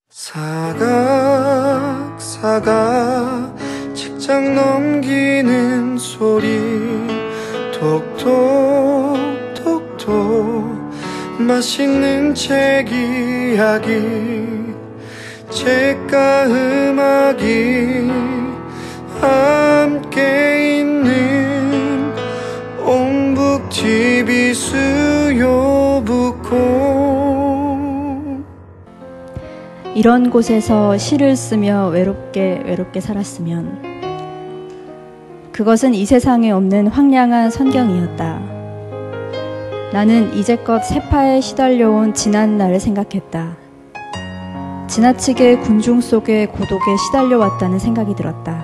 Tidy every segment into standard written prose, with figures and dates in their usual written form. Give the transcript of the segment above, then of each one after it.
사각사각 책장 넘기는 소리 톡톡톡톡 맛있는 책 이야기 책과 음악이 함께 있는 옹북TV 수요북콘. 이런 곳에서 시를 쓰며 외롭게 살았으면 그것은 이 세상에 없는 황량한 선경이었다. 나는 이제껏 세파에 시달려온 지난 날을 생각했다. 지나치게 군중 속의 고독에 시달려왔다는 생각이 들었다.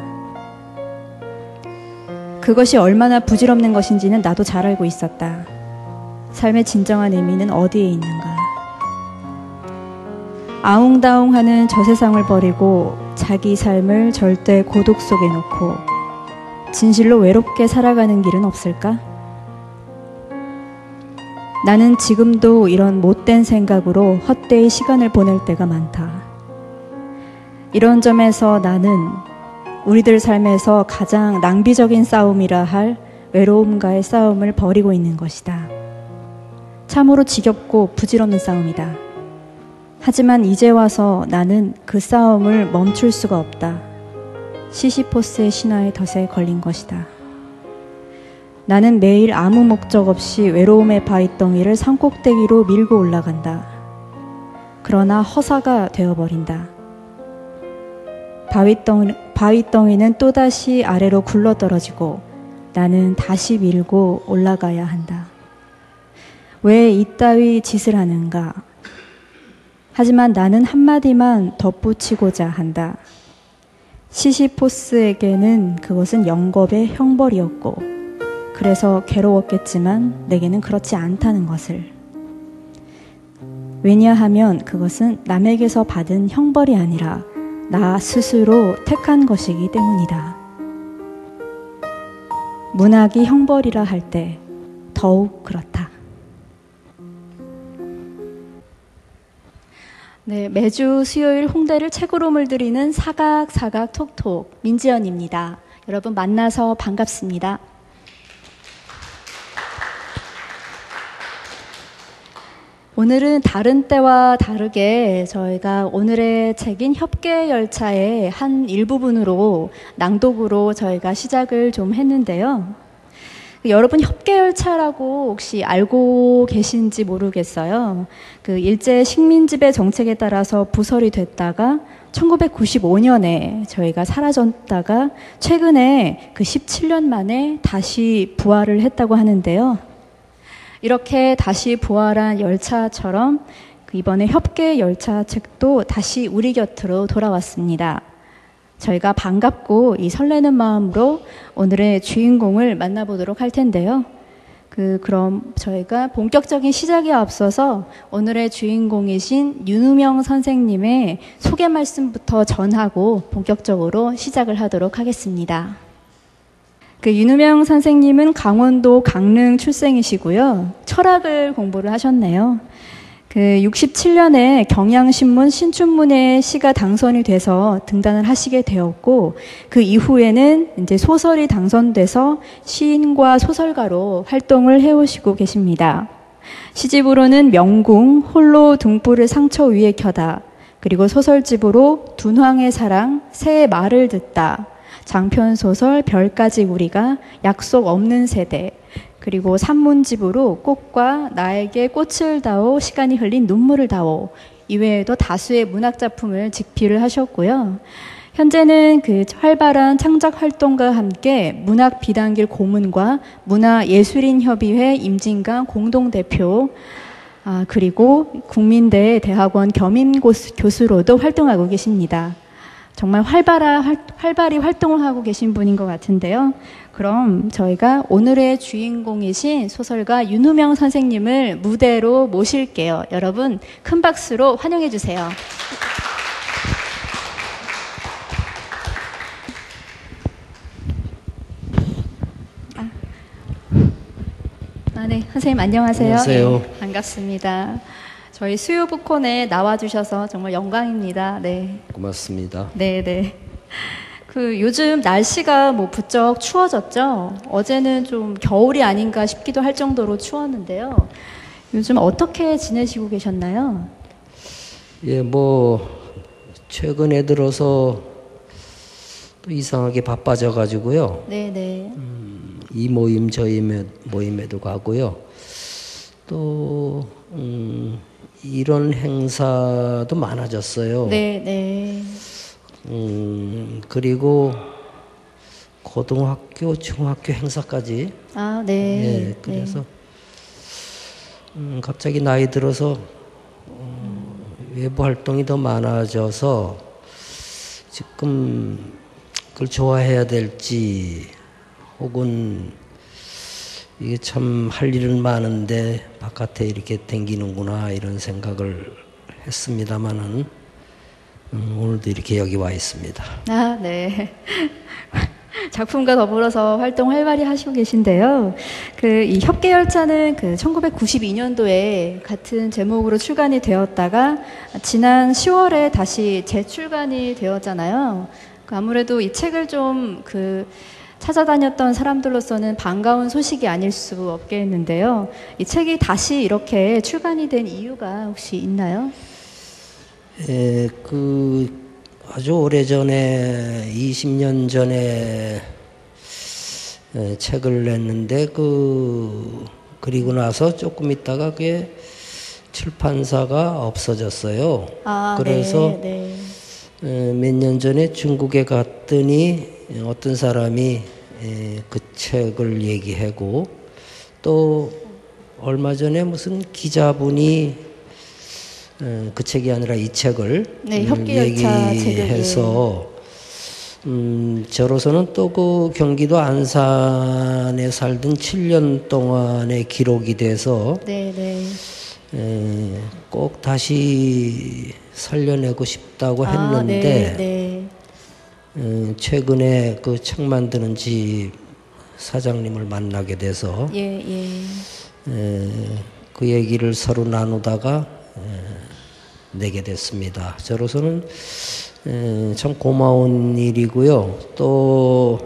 그것이 얼마나 부질없는 것인지는 나도 잘 알고 있었다. 삶의 진정한 의미는 어디에 있는가. 아웅다웅하는 저 세상을 버리고 자기 삶을 절대 고독 속에 놓고 진실로 외롭게 살아가는 길은 없을까? 나는 지금도 이런 못된 생각으로 헛되이 시간을 보낼 때가 많다. 이런 점에서 나는 우리들 삶에서 가장 낭비적인 싸움이라 할 외로움과의 싸움을 벌이고 있는 것이다. 참으로 지겹고 부질없는 싸움이다. 하지만 이제 와서 나는 그 싸움을 멈출 수가 없다. 시시포스의 신화의 덫에 걸린 것이다. 나는 매일 아무 목적 없이 외로움의 바위덩이를 산꼭대기로 밀고 올라간다. 그러나 허사가 되어버린다. 바위덩이는 또다시 아래로 굴러떨어지고 나는 다시 밀고 올라가야 한다. 왜 이따위 짓을 하는가? 하지만 나는 한마디만 덧붙이고자 한다. 시시포스에게는 그것은 영겁의 형벌이었고 그래서 괴로웠겠지만 내게는 그렇지 않다는 것을. 왜냐하면 그것은 남에게서 받은 형벌이 아니라 나 스스로 택한 것이기 때문이다. 문학이 형벌이라 할 때 더욱 그렇다. 네, 매주 수요일 홍대를 책으로 물들이는 사각사각 톡톡 민지연입니다. 여러분 만나서 반갑습니다. 오늘은 다른 때와 다르게 저희가 오늘의 책인 협계열차의 한 일부분으로 낭독으로 저희가 시작을 좀 했는데요. 여러분 협계열차라고 혹시 알고 계신지 모르겠어요. 그 일제 식민지배 정책에 따라서 부설이 됐다가 1995년에 저희가 사라졌다가 최근에 그 17년 만에 다시 부활을 했다고 하는데요. 이렇게 다시 부활한 열차처럼 이번에 협계열차 책도 다시 우리 곁으로 돌아왔습니다. 저희가 반갑고 이 설레는 마음으로 오늘의 주인공을 만나보도록 할 텐데요. 그럼 저희가 본격적인 시작에 앞서서 오늘의 주인공이신 윤우명 선생님의 소개 말씀부터 전하고 본격적으로 시작을 하도록 하겠습니다. 윤우명 선생님은 강원도 강릉 출생이시고요. 철학을 공부를 하셨네요. 67년에 경향신문 신춘문예 시가 당선이 돼서 등단을 하시게 되었고 그 이후에는 이제 소설이 당선돼서 시인과 소설가로 활동을 해오시고 계십니다. 시집으로는 명궁, 홀로 등불을 상처 위에 켜다, 그리고 소설집으로 둔황의 사랑, 새의 말을 듣다, 장편소설 별까지 우리가, 약속 없는 세대, 그리고 산문집으로 꽃과 나에게 꽃을 다오, 시간이 흘린 눈물을 다오, 이외에도 다수의 문학작품을 집필을 하셨고요. 현재는 그 활발한 창작 활동과 함께 문학 비단길 고문과 문화예술인협의회 임진강 공동대표, 그리고 국민대 대학원 겸임교수로도 활동하고 계십니다. 정말 활발히 활동을 하고 계신 분인 것 같은데요. 그럼 저희가 오늘의 주인공이신 소설가 윤우명 선생님을 무대로 모실게요. 여러분 큰 박수로 환영해 주세요. 네, 선생님 안녕하세요. 안녕하세요. 네, 반갑습니다. 저희 수요부콘에 나와주셔서 정말 영광입니다. 네. 고맙습니다. 네, 네. 그 요즘 날씨가 뭐 부쩍 추워졌죠? 어제는 좀 겨울이 아닌가 싶기도 할 정도로 추웠는데요. 요즘 어떻게 지내시고 계셨나요? 예, 뭐 최근에 들어서 또 이상하게 바빠져 가지고요. 네, 네. 이 모임 저 모임에도 가고요. 또 이런 행사도 많아졌어요. 네, 네. 그리고 고등학교, 중학교 행사까지. 아, 네. 예, 그래서 갑자기 나이 들어서 외부 활동이 더 많아져서 지금 그걸 좋아해야 될지 혹은 이게 참 할 일은 많은데 바깥에 이렇게 댕기는구나 이런 생각을 했습니다마는 오늘도 이렇게 여기 와 있습니다. 아, 네. 작품과 더불어서 활동 활발히 하시고 계신데요. 이 협계열차는 1992년도에 같은 제목으로 출간이 되었다가 지난 10월에 다시 재출간이 되었잖아요. 아무래도 이 책을 좀 찾아다녔던 사람들로서는 반가운 소식이 아닐 수 없겠는데요. 이 책이 다시 이렇게 출간이 된 이유가 혹시 있나요? 예, 아주 오래전에 20년 전에 책을 냈는데 그리고 나서 조금 있다가 그게 출판사가 없어졌어요. 아, 그래서 네, 몇 년 전에 중국에 갔더니 어떤 사람이 그 책을 얘기하고 또 얼마 전에 무슨 기자분이 그 책이 아니라 이 책을 네, 협계열차 얘기해서 저로서는 또 그 경기도 안산에 살던 7년 동안의 기록이 돼서 네, 네. 꼭 다시 살려내고 싶다고 했는데 네, 네. 최근에 그 책 만드는 집 사장님을 만나게 돼서 예, 예. 그 얘기를 서로 나누다가 내게 됐습니다. 저로서는 참 고마운 일이고요. 또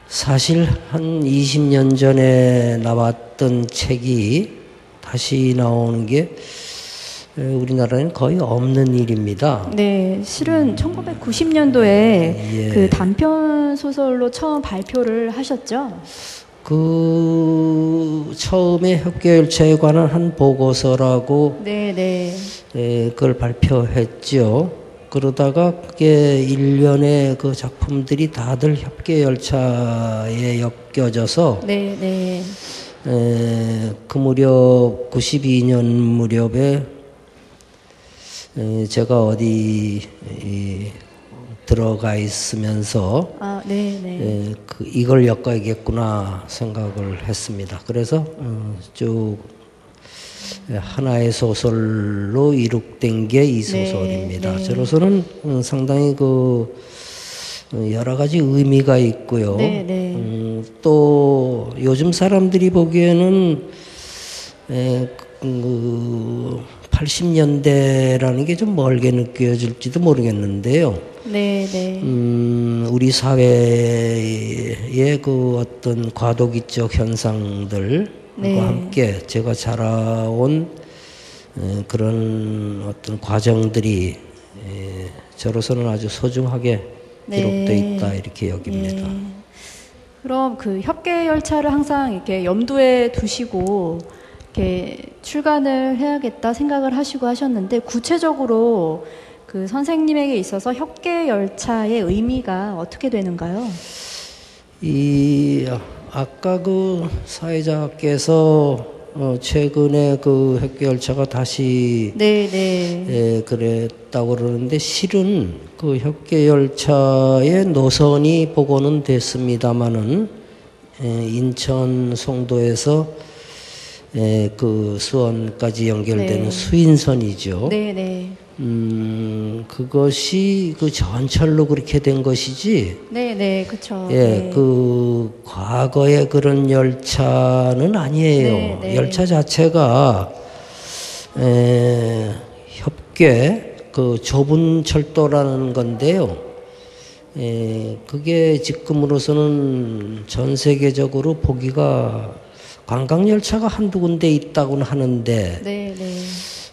사실 한 20년 전에 나왔던 책이 다시 나오는 게 우리나라에는 거의 없는 일입니다. 네, 실은 1990년도에 예. 단편 소설로 처음 발표를 하셨죠? 처음에 협계열차에 관한 한 보고서라고 네, 네. 그걸 발표했죠. 그러다가 그게 일련의 그 작품들이 다들 협계열차에 엮여져서 네, 네. 그 무렵 92년 무렵에 제가 어디 들어가 있으면서 아, 네, 네. 이걸 엮어야겠구나 생각을 했습니다. 그래서 쭉 하나의 소설로 이룩된 게 이 소설입니다. 네, 네. 저로서는 상당히 여러 가지 의미가 있고요. 네, 네. 또 요즘 사람들이 보기에는 80년대라는 게 좀 멀게 느껴질지도 모르겠는데요. 네, 네. 우리 사회의 어떤 과도기적 현상들과 네. 함께 제가 자라온 그런 어떤 과정들이 저로서는 아주 소중하게 기록되어 있다 이렇게 여깁니다. 예. 그럼 협계열차를 항상 이렇게 염두에 두시고 이렇게 출간을 해야겠다 생각을 하시고 하셨는데 구체적으로 선생님에게 있어서 협계열차의 의미가 어떻게 되는가요? 아까 사회자께서 최근에 협계열차가 다시 네. 그랬다고 그러는데 실은 협계열차의 노선이 복원은 됐습니다마는 인천 송도에서 수원까지 연결되는 네. 수인선이죠. 네. 그것이 전철로 그렇게 된 것이지. 네, 그렇죠. 예, 네. 과거의 그런 열차는 아니에요. 네. 열차 자체가 협궤 그 좁은 철도라는 건데요. 그게 지금으로서는 전 세계적으로 보기가 관광 열차가 한두 군데 있다고는 하는데 네,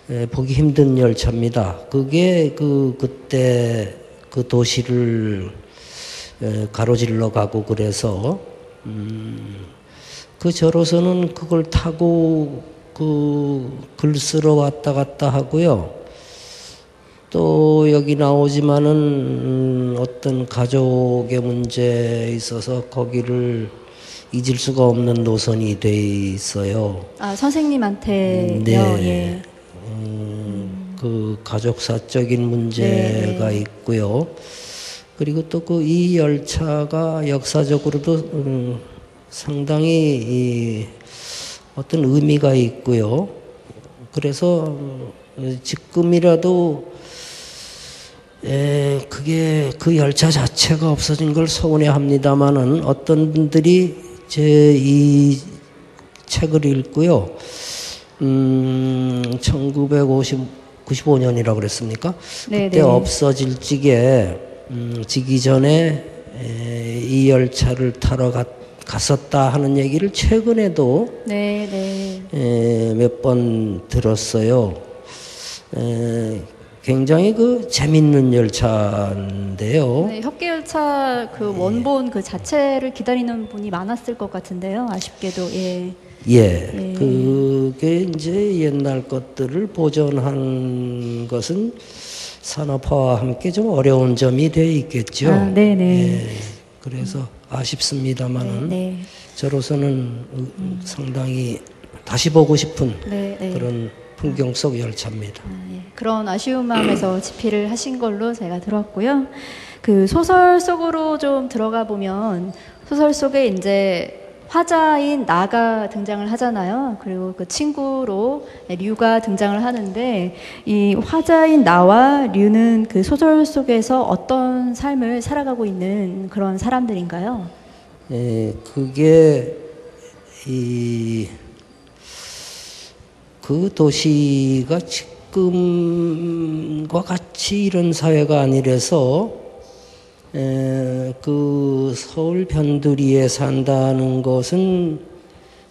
네. 보기 힘든 열차입니다. 그게 그때 그 도시를 가로질러 가고 그래서 그 저로서는 그걸 타고 글 쓰러 왔다 갔다 하고요. 또 여기 나오지만은 어떤 가족의 문제에 있어서 거기를 잊을 수가 없는 노선이 돼 있어요. 아, 선생님한테요? 네. 예. 그 가족사적인 문제가 네. 있고요. 그리고 또 이 열차가 역사적으로도 상당히 어떤 의미가 있고요. 그래서 지금이라도 그게 그 열차 자체가 없어진 걸 서운해 합니다만은 어떤 분들이 제 이 책을 읽고요. 1995년이라고 그랬습니까? 네, 그때 네. 없어질 적에 지기 전에 이 열차를 타러 갔었다 하는 얘기를 최근에도 네, 네. 몇 번 들었어요. 굉장히 재밌는 열차인데요. 네, 협계열차 그 원본 그 자체를 기다리는 분이 많았을 것 같은데요. 아쉽게도 예. 예, 그게 이제 옛날 것들을 보존한 것은 산업화와 함께 좀 어려운 점이 돼 있겠죠. 아, 네네. 예, 그래서 아쉽습니다만은 네, 저로서는 상당히 다시 보고 싶은 네, 네. 그런 풍경 속 열차입니다. 예. 그런 아쉬운 마음에서 집필을 하신 걸로 제가 들었고요. 그 소설 속으로 좀 들어가 보면 소설 속에 이제 화자인 나가 등장을 하잖아요. 그리고 그 친구로 류가 등장을 하는데 이 화자인 나와 류는 그 소설 속에서 어떤 삶을 살아가고 있는 그런 사람들인가요? 그게 그 도시가 지금과 같이 이런 사회가 아니라서 그 서울 변두리에 산다는 것은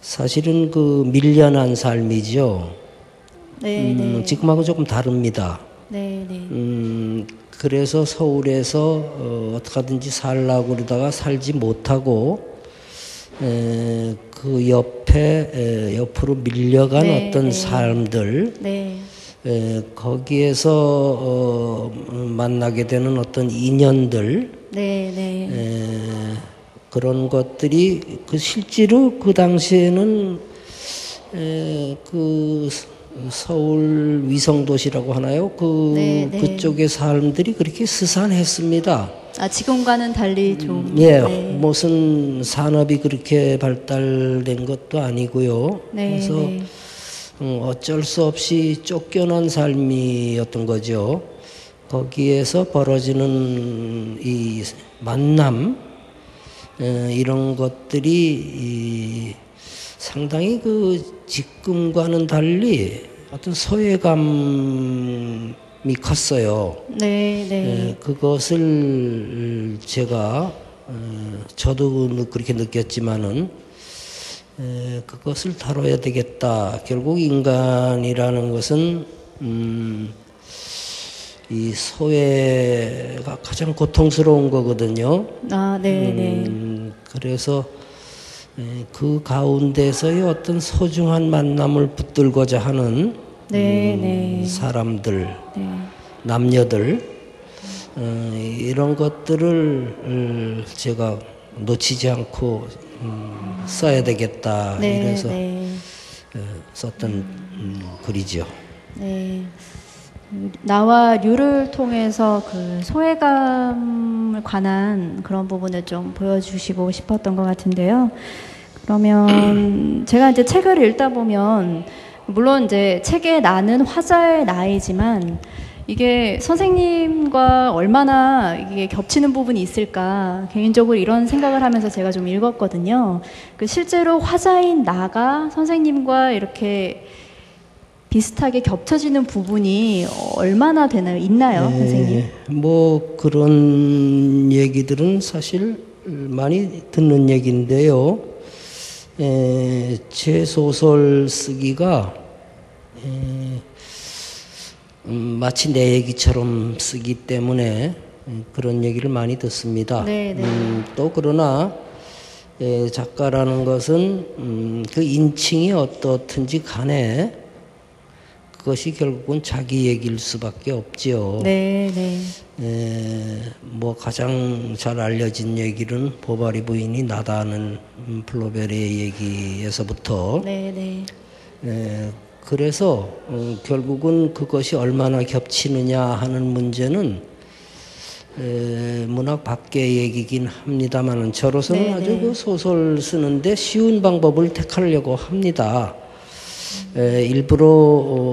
사실은 밀려난 삶이죠. 네, 네. 지금하고 조금 다릅니다. 네, 네. 그래서 서울에서 어떻게든지 살라고 그러다가 살지 못하고 그 옆으로 밀려간 네, 어떤 네. 삶들, 네. 거기에서 만나게 되는 어떤 인연들, 네, 네. 그런 것들이 실제로 그 당시에는 그 서울 위성도시라고 하나요? 네, 네. 그쪽의 사람들이 그렇게 스산했습니다. 아, 지금과는 달리 좀. 예, 네. 무슨 산업이 그렇게 발달된 것도 아니고요. 네, 그래서 네. 어쩔 수 없이 쫓겨난 삶이었던 거죠. 거기에서 벌어지는 이 만남, 이런 것들이 상당히 지금과는 달리 어떤 소외감이 컸어요. 네, 네. 그것을 제가 저도 그렇게 느꼈지만은 그것을 다뤄야 되겠다. 결국 인간이라는 것은 이 소외가 가장 고통스러운 거거든요. 아, 네, 네. 그래서 그 가운데서의 어떤 소중한 만남을 붙들고자 하는 네, 네. 사람들, 네. 남녀들, 이런 것들을 제가 놓치지 않고 써야 되겠다. 네, 이래서 네. 썼던 글이죠. 네. 나와 류를 통해서 그 소외감을 관한 그런 부분을 좀 보여주시고 싶었던 것 같은데요. 그러면 제가 이제 책을 읽다 보면 물론 이제 책에 나는 화자의 나이지만 이게 선생님과 얼마나 이게 겹치는 부분이 있을까 개인적으로 이런 생각을 하면서 제가 좀 읽었거든요. 그 실제로 화자인 나가 선생님과 이렇게 비슷하게 겹쳐지는 부분이 얼마나 되나요? 있나요, 선생님? 뭐 그런 얘기들은 사실 많이 듣는 얘기인데요. 제 소설 쓰기가 마치 내 얘기처럼 쓰기 때문에 그런 얘기를 많이 듣습니다. 네, 네. 또 그러나 작가라는 것은 그 인칭이 어떻든지 간에 그것이 결국은 자기 얘기일 수밖에 없지요. 네, 네. 뭐 가장 잘 알려진 얘기는 보바리 부인이 나다는 플로베르의 얘기에서부터 네, 네. 그래서 결국은 그것이 얼마나 겹치느냐 하는 문제는 문학 밖의 얘기긴 합니다만 저로서는 네, 아주 네. 그 소설 쓰는데 쉬운 방법을 택하려고 합니다. 일부러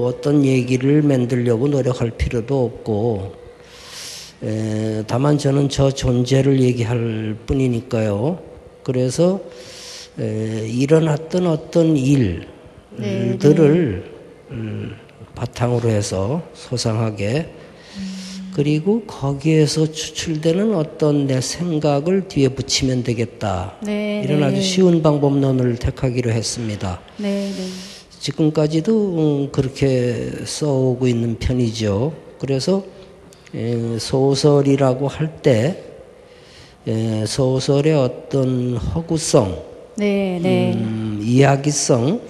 어떤 얘기를 만들려고 노력할 필요도 없고 다만 저는 저 존재를 얘기할 뿐이니까요. 그래서 일어났던 어떤 일들을 바탕으로 해서 소상하게 그리고 거기에서 추출되는 어떤 내 생각을 뒤에 붙이면 되겠다. 네, 이런 네. 아주 쉬운 방법론을 택하기로 했습니다. 네, 네. 지금까지도 그렇게 써오고 있는 편이죠. 그래서 소설이라고 할 때 소설의 어떤 허구성, 네, 네. 이야기성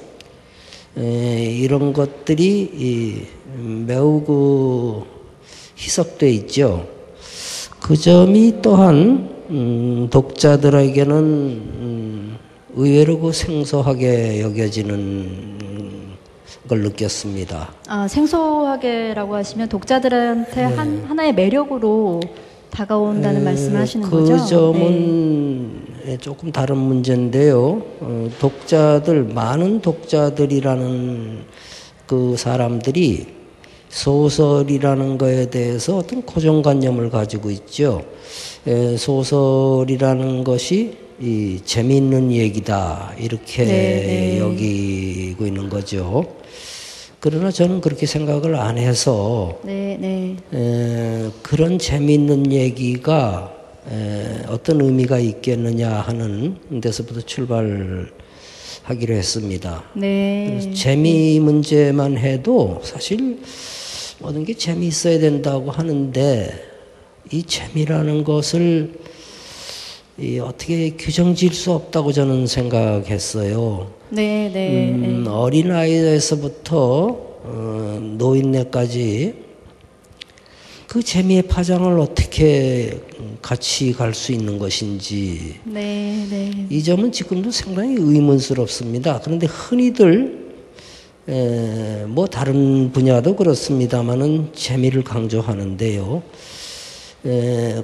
이런 것들이 매우 그 희석돼 있죠. 그 점이 또한 독자들에게는 의외로 그 생소하게 여겨지는 걸 느꼈습니다. 아, 생소하게라고 하시면 독자들한테 하나의 매력으로 다가온다는 말씀을 하시는 그 거죠? 점은 조금 다른 문제인데요. 많은 독자들이라는 그 사람들이 소설이라는 거에 대해서 어떤 고정관념을 가지고 있죠. 소설이라는 것이 재미있는 얘기다 이렇게 네. 여기고 있는 거죠. 그러나 저는 그렇게 생각을 안 해서 네, 네. 그런 재미있는 얘기가 어떤 의미가 있겠느냐 하는 데서부터 출발하기로 했습니다. 네. 그래서 재미 문제만 해도 사실 모든 게 재미있어야 된다고 하는데 이 재미라는 것을 어떻게 규정 지을 수 없다고 저는 생각했어요. 네, 네. 어린아이에서부터 노인네까지 그 재미의 파장을 어떻게 같이 갈 수 있는 것인지 네, 네. 이 점은 지금도 상당히 의문스럽습니다. 그런데 흔히들 뭐 다른 분야도 그렇습니다만은 재미를 강조하는데요.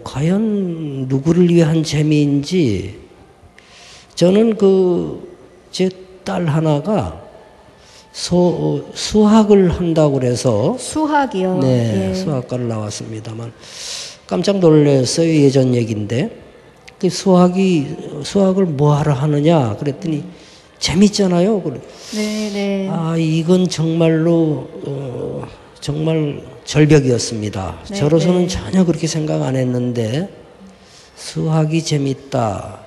과연 누구를 위한 재미인지 저는 제 딸 하나가 수학을 한다고 그래서 수학이요. 네, 예. 수학과를 나왔습니다만 깜짝 놀랐어요. 예전 얘기인데 그 수학을 뭐하러 하느냐 그랬더니 재밌잖아요. 그래. 네, 네. 아 이건 정말로 정말 절벽이었습니다. 네, 저로서는 네. 전혀 그렇게 생각 안 했는데 수학이 재밌다.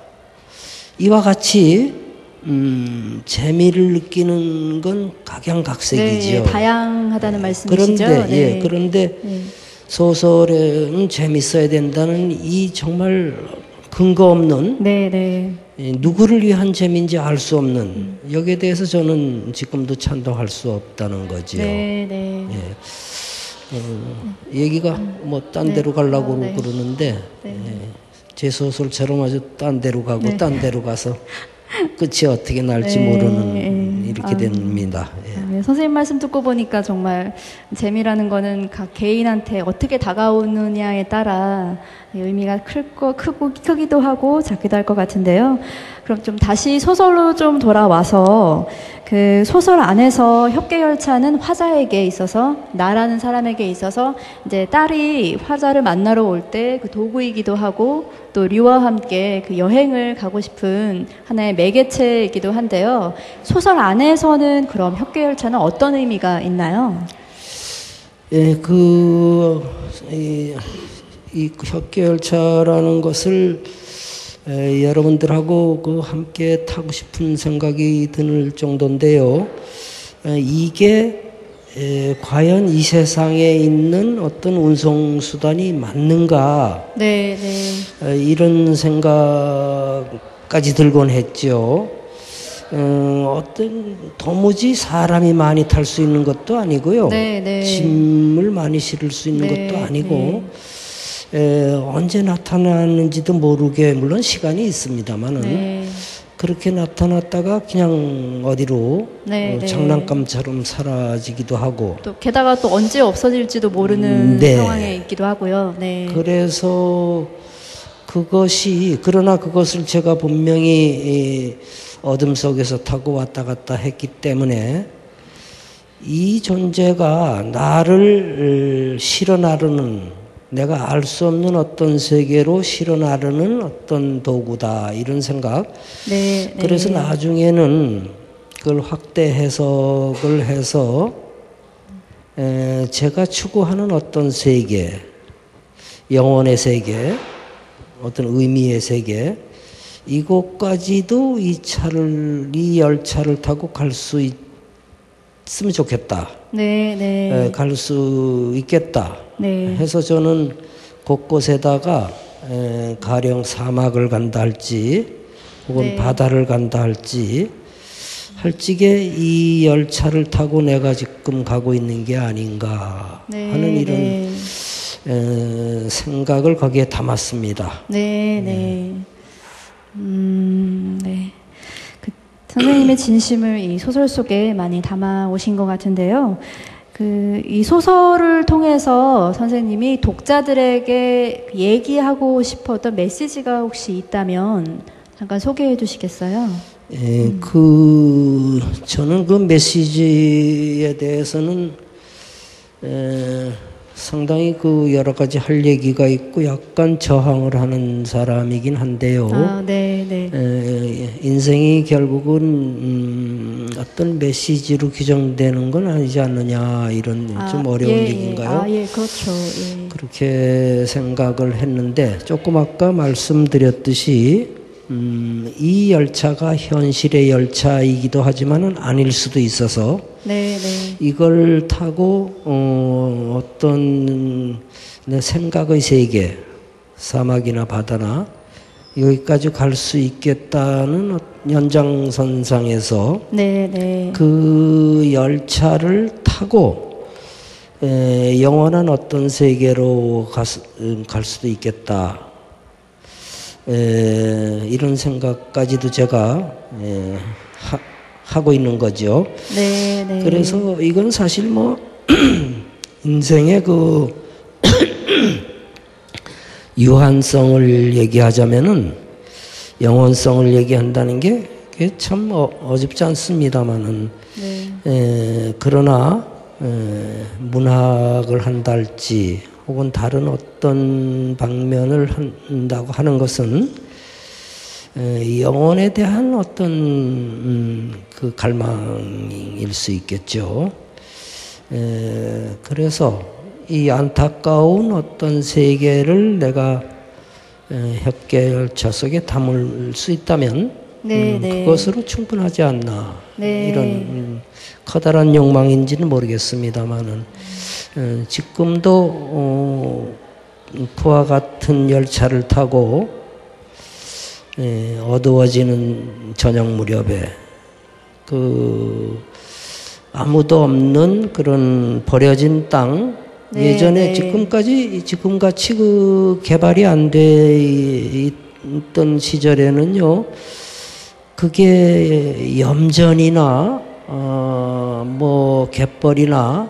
이와 같이 재미를 느끼는 건 각양각색이지요. 네, 다양하다는 말씀이시죠? 그런데 네. 그런데 네. 소설은 재밌어야 된다는 이 정말 근거 없는 네, 네. 누구를 위한 재미인지 알 수 없는 여기에 대해서 저는 지금도 찬동할 수 없다는 거지요. 네, 네. 얘기가 뭐 딴 네. 데로 가려고 네. 그러는데 네. 제 소설처럼 아주 딴 데로 가고 네. 딴 데로 가서 끝이 어떻게 날지 네. 모르는 이렇게 됩니다. 네, 선생님 말씀 듣고 보니까 정말 재미라는 거는 각 개인한테 어떻게 다가오느냐에 따라 의미가 크기도 하고 작기도 할 것 같은데요. 그럼 좀 다시 소설로 좀 돌아와서 그 소설 안에서 협계열차는 화자에게 있어서 나라는 사람에게 있어서 이제 딸이 화자를 만나러 올 때 그 도구이기도 하고 또 류와 함께 그 여행을 가고 싶은 하나의 매개체이기도 한데요. 소설 안에서는 그럼 협계열차는 어떤 의미가 있나요? 예, 이 협계열차라는 것을 여러분들하고 함께 타고 싶은 생각이 들 정도인데요. 이게 과연 이 세상에 있는 어떤 운송수단이 맞는가? 네. 이런 생각까지 들곤 했죠. 어떤 도무지 사람이 많이 탈 수 있는 것도 아니고요. 짐을 많이 실을 수 있는 것도 아니고 언제 나타나는지도 모르게 물론 시간이 있습니다만은 그렇게 나타났다가 그냥 어디로 장난감처럼 사라지기도 하고 또 게다가 또 언제 없어질지도 모르는 상황에 있기도 하고요. 그래서 그러나 그것을 제가 분명히 어둠 속에서 타고 왔다 갔다 했기 때문에 이 존재가 나를 실어 나르는 내가 알 수 없는 어떤 세계로 실어 나르는 어떤 도구다 이런 생각. 그래서 나중에는 그걸 확대 해석을 해서 제가 추구하는 어떤 세계, 영혼의 세계, 어떤 의미의 세계 이곳까지도 이 열차를 타고 갈 수 있으면 좋겠다. 갈 수 있겠다. 해서 저는 곳곳에다가 가령 사막을 간다 할지 혹은 바다를 간다 할지 할지게 이 열차를 타고 내가 지금 가고 있는 게 아닌가 하는 이런 생각을 거기에 담았습니다. 선생님의 진심을 이 소설 속에 많이 담아 오신 것 같은데요. 이 소설을 통해서 선생님이 독자들에게 얘기하고 싶었던 메시지가 혹시 있다면 잠깐 소개해 주시겠어요? 저는 그 메시지에 대해서는 상당히 여러 가지 할 얘기가 있고 약간 저항을 하는 사람이긴 한데요. 인생이 결국은 어떤 메시지로 규정되는 건 아니지 않느냐 이런 좀 어려운 얘기인가요? 그렇죠. 그렇게 생각을 했는데 조금 아까 말씀드렸듯이 이 열차가 현실의 열차이기도 하지만은 아닐 수도 있어서 이걸 타고 어떤 내 생각의 세계, 사막이나 바다나 여기까지 갈 수 있겠다는 연장선상에서 그 열차를 타고 영원한 어떤 세계로 갈 수도 있겠다. 이런 생각까지도 제가 하고 있는 거죠. 그래서 이건 사실 인생의 유한성을 얘기하자면은 영원성을 얘기한다는 게 참 어렵지 않습니다만은 그러나 문학을 한다 할지 혹은 다른 어떤 방면을 한다고 하는 것은 영혼에 대한 어떤 그 갈망일 수 있겠죠. 그래서 이 안타까운 어떤 세계를 내가 협계열차 속에 담을 수 있다면 그것으로 충분하지 않나 이런 커다란 욕망인지는 모르겠습니다만은 지금도 그와 같은 열차를 타고 어두워지는 저녁 무렵에 아무도 없는 그런 버려진 땅 예전에 지금같이 개발이 안 돼 있던 시절에는요 그게 염전이나 갯벌이나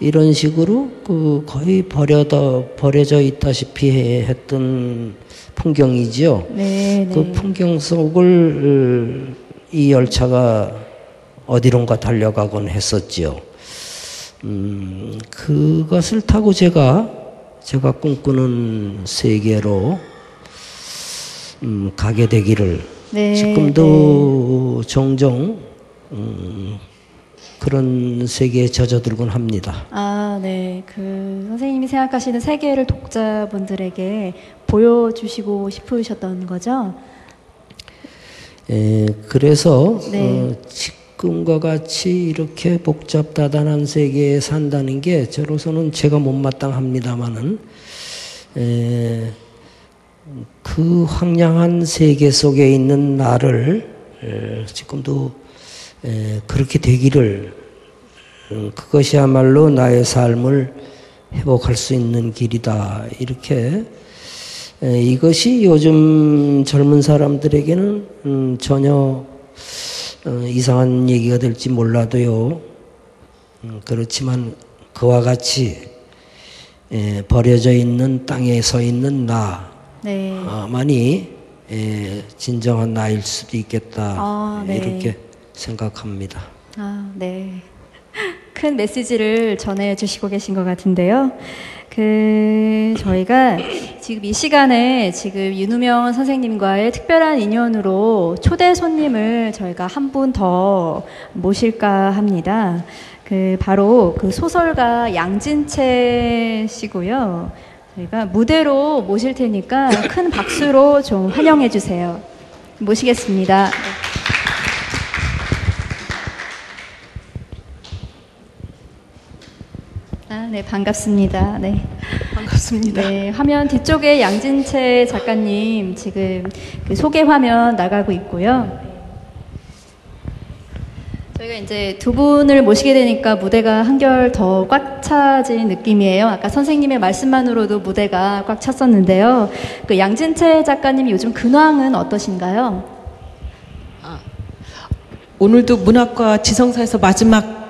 이런 식으로 그 거의 버려져 있다시피 했던 풍경이지요. 네, 그 네. 풍경 속을 이 열차가 어디론가 달려가곤 했었지요. 그것을 타고 제가 꿈꾸는 세계로 가게 되기를 네, 지금도 종종 그런 세계에 젖어들곤 합니다. 아, 네. 그 선생님이 생각하시는 세계를 독자분들에게 보여주시고 싶으셨던 거죠? 그래서 네. 지금과 같이 이렇게 복잡다단한 세계에 산다는 게 저로서는 제가 못마땅합니다마는 그 황량한 세계 속에 있는 나를 지금도 그렇게 되기를 그것이야말로 나의 삶을 회복할 수 있는 길이다. 이렇게 이것이 요즘 젊은 사람들에게는 전혀 이상한 얘기가 될지 몰라도요. 그렇지만 그와 같이 버려져 있는 땅에 서 있는 네. 나만이 진정한 나일 수도 있겠다. 아, 네. 이렇게 생각합니다. 아, 네. 큰 메시지를 전해주시고 계신 것 같은데요. 저희가 지금 이 시간에 지금 윤우명 선생님과의 특별한 인연으로 초대 손님을 저희가 한 분 더 모실까 합니다. 바로 그 소설가 양진채 씨고요. 저희가 무대로 모실 테니까 큰 박수로 좀 환영해 주세요. 모시겠습니다. 네, 반갑습니다. 네. 반갑습니다. 네, 화면 뒤쪽에 양진채 작가님 지금 그 소개 화면 나가고 있고요. 저희가 이제 두 분을 모시게 되니까 무대가 한결 더 꽉 차진 느낌이에요. 아까 선생님의 말씀만으로도 무대가 꽉 찼었는데요. 그 양진채 작가님 요즘 근황은 어떠신가요? 오늘도 문학과 지성사에서 마지막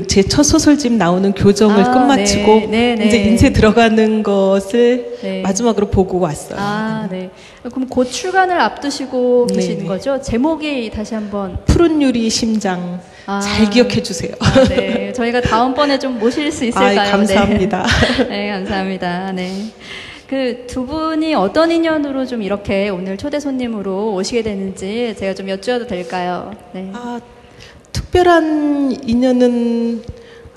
제 첫 소설집 나오는 교정을 끝마치고 네, 네, 이제 네. 인쇄 들어가는 것을 네. 마지막으로 보고 왔어요. 아, 네. 그럼 곧 출간을 앞두시고 네, 계신 네. 거죠? 제목이 다시 한번. 푸른 유리 심장 잘 기억해 주세요. 아, 네. 저희가 다음번에 좀 모실 수 있을까요? 감사합니다. 네. 네, 감사합니다. 네. 그 두 분이 어떤 인연으로 좀 이렇게 오늘 초대 손님으로 오시게 되는지 제가 좀 여쭈어도 될까요? 네. 특별한 인연은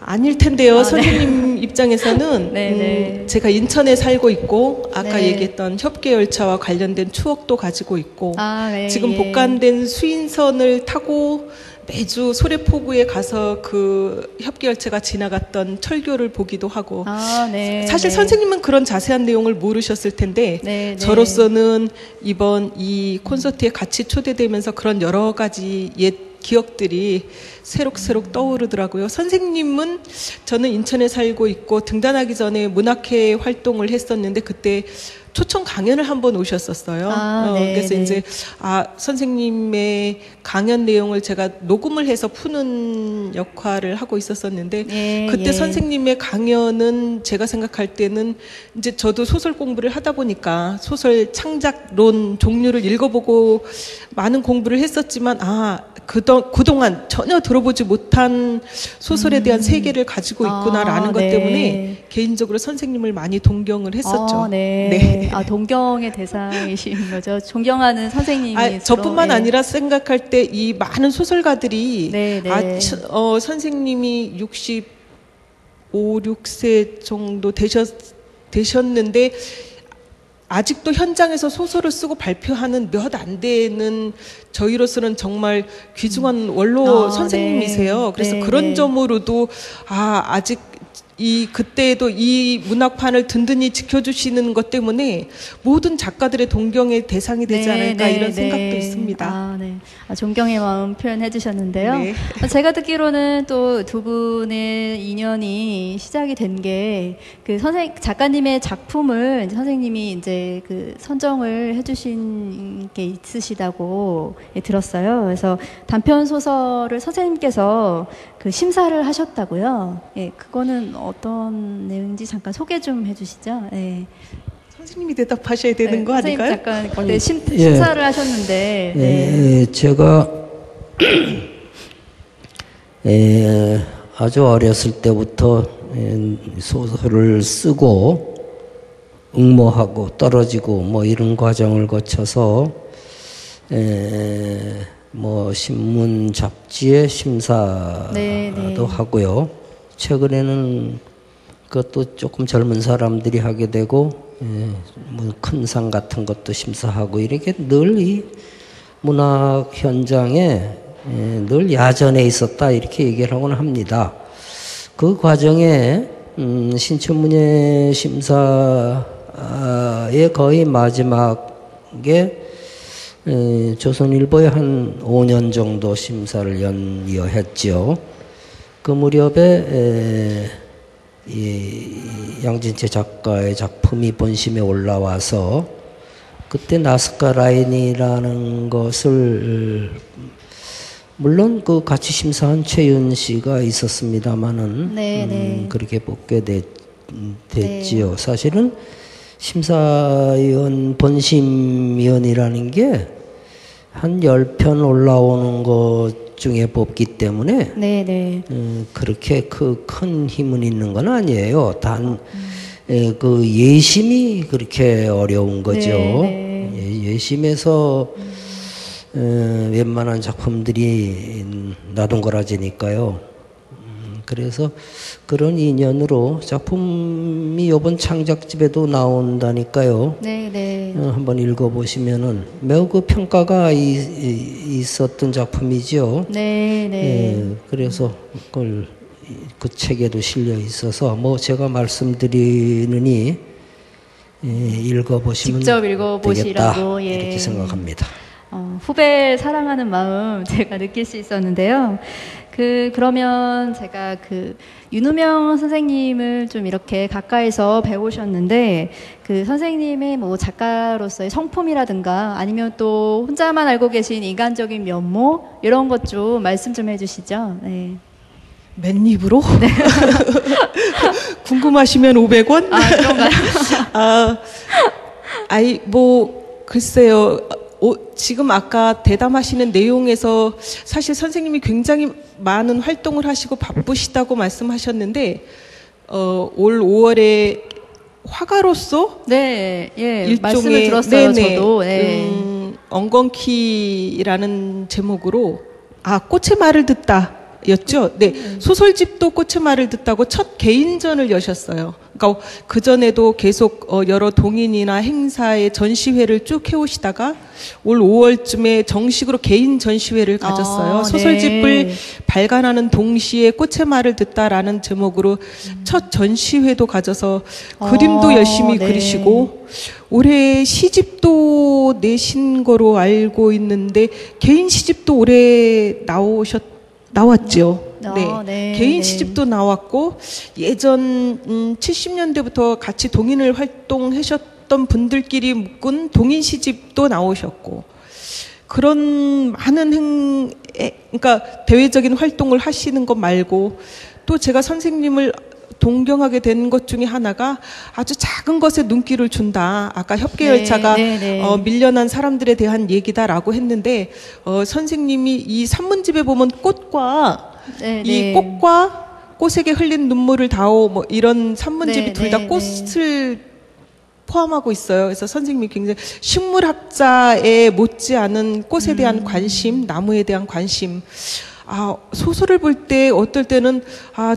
아닐 텐데요. 네. 선생님 입장에서는 네, 네. 제가 인천에 살고 있고 아까 네. 얘기했던 협계열차와 관련된 추억도 가지고 있고 네, 지금 예. 복간된 수인선을 타고 매주 소래포구에 가서 그 협계열차가 지나갔던 철교를 보기도 하고 네, 사실 네. 선생님은 그런 자세한 내용을 모르셨을 텐데 네, 네. 저로서는 이번 이 콘서트에 같이 초대되면서 그런 여러 가지 옛 기억들이 새록새록 떠오르더라고요. 선생님은 저는 인천에 살고 있고 등단하기 전에 문학회 활동을 했었는데 그때 초청 강연을 한번 오셨었어요. 네, 그래서 네. 이제 선생님의 강연 내용을 제가 녹음을 해서 푸는 역할을 하고 있었었는데 예, 그때 예. 선생님의 강연은 제가 생각할 때는 이제 저도 소설 공부를 하다 보니까 소설 창작론 종류를 읽어보고 많은 공부를 했었지만 그동안 전혀 들어보지 못한 소설에 대한 세계를 가지고 있구나라는 것 네. 때문에 개인적으로 선생님을 많이 동경을 했었죠. 네. 네. 동경의 대상이신 거죠. 존경하는 선생님이. 저뿐만 아니라 생각할 때 이 많은 소설가들이 네, 네. 선생님이 65, 6세 정도 되셨는데 아직도 현장에서 소설을 쓰고 발표하는 몇 안 되는 저희로서는 정말 귀중한 원로 선생님이세요. 네. 그래서 네, 그런 네. 점으로도 아직 그때에도 이 문학판을 든든히 지켜주시는 것 때문에 모든 작가들의 동경의 대상이 되지 않을까 이런 생각도 있습니다. 아, 네. 존경의 마음 표현해 주셨는데요. 네. 제가 듣기로는 또 두 분의 인연이 시작이 된 게 그 작가님의 작품을 이제 선생님이 이제 그 선정을 해주신 게 있으시다고 들었어요. 그래서 단편 소설을 선생님께서 그 심사를 하셨다고요. 예, 그거는 어떤 내용인지 잠깐 소개 좀 해주시죠. 예. 선생님이 대답하셔야 되는 거 아닐까요? 잠깐 그때 심사를 하셨는데. 네. 제가 아주 어렸을 때부터 소설을 쓰고 응모하고 떨어지고 뭐 이런 과정을 거쳐서 뭐 신문 잡지의 심사도 하고요. 최근에는 그것도 조금 젊은 사람들이 하게 되고 뭐 큰 상 같은 것도 심사하고 이렇게 늘 이 문학 현장에 늘 야전에 있었다 이렇게 얘기를 하곤 합니다. 그 과정에 신춘문예 심사의 거의 마지막에 조선일보에 한 5년 정도 심사를 연이어했죠. 그 무렵에 이 양진채 작가의 작품이 본심에 올라와서 그때 나스카 라인이라는 것을 물론 그 같이 심사한 최윤 씨가 있었습니다마는 그렇게 뽑게 됐지요. 네. 사실은 심사위원 본심위원이라는 게 한 10편 올라오는 것 중에 뽑기 때문에 그렇게 큰 힘은 있는 건 아니에요. 단 그 예심이 그렇게 어려운 거죠. 예심에서 웬만한 작품들이 나동거라지니까요. 그래서 그런 인연으로 작품이 이번 창작집에도 나온다니까요. 한번 읽어보시면은 매우 그 평가가 있었던 작품이죠. 그래서 그걸 그 책에도 실려 있어서 뭐 제가 말씀드리느니 읽어보시면 직접 읽어보시라고 되겠다, 이렇게 생각합니다. 후배 사랑하는 마음 제가 느낄 수 있었는데요. 그러면 제가 윤우명 선생님을 좀 이렇게 가까이서 배우셨는데 그 선생님의 뭐 작가로서의 성품이라든가 아니면 또 혼자만 알고 계신 인간적인 면모 이런 것 좀 말씀 좀 해주시죠. 네. 맨입으로? 네. 궁금하시면 500원? 그런가요? 글쎄요. 지금 아까 대담하시는 내용에서 사실 선생님이 굉장히 많은 활동을 하시고 바쁘시다고 말씀하셨는데 올 5월에 화가로서 일종의 말씀을 들었어요. 저도 엉겅퀴라는 제목으로 꽃의 말을 듣다 였죠. 소설집도 꽃의 말을 듣다고 첫 개인전을 여셨어요. 그러니까 그 전에도 계속 여러 동인이나 행사의 전시회를 쭉 해오시다가 올 5월쯤에 정식으로 개인 전시회를 가졌어요. 소설집을 발간하는 동시에 꽃의 말을 듣다라는 제목으로 첫 전시회도 가져서 그림도 열심히 그리시고 올해 시집도 내신 거로 알고 있는데 개인 시집도 올해 나왔죠. 개인 시집도 나왔고 예전 70년대부터 같이 동인을 활동하셨던 분들끼리 묶은 동인 시집도 나오셨고 그런 많은 그러니까 대외적인 활동을 하시는 것 말고 또 제가 선생님을 동경하게 된 것 중에 하나가 아주 작은 것에 눈길을 준다. 아까 협계열차가 밀려난 사람들에 대한 얘기다라고 했는데 선생님이 이 산문집에 보면 꽃과 이 꽃과 꽃에게 흘린 눈물을 다오 뭐 이런 산문집이 둘 다 꽃을 포함하고 있어요. 그래서 선생님이 굉장히 식물학자에 못지않은 꽃에 대한 관심, 나무에 대한 관심 소설을 볼 때 어떨 때는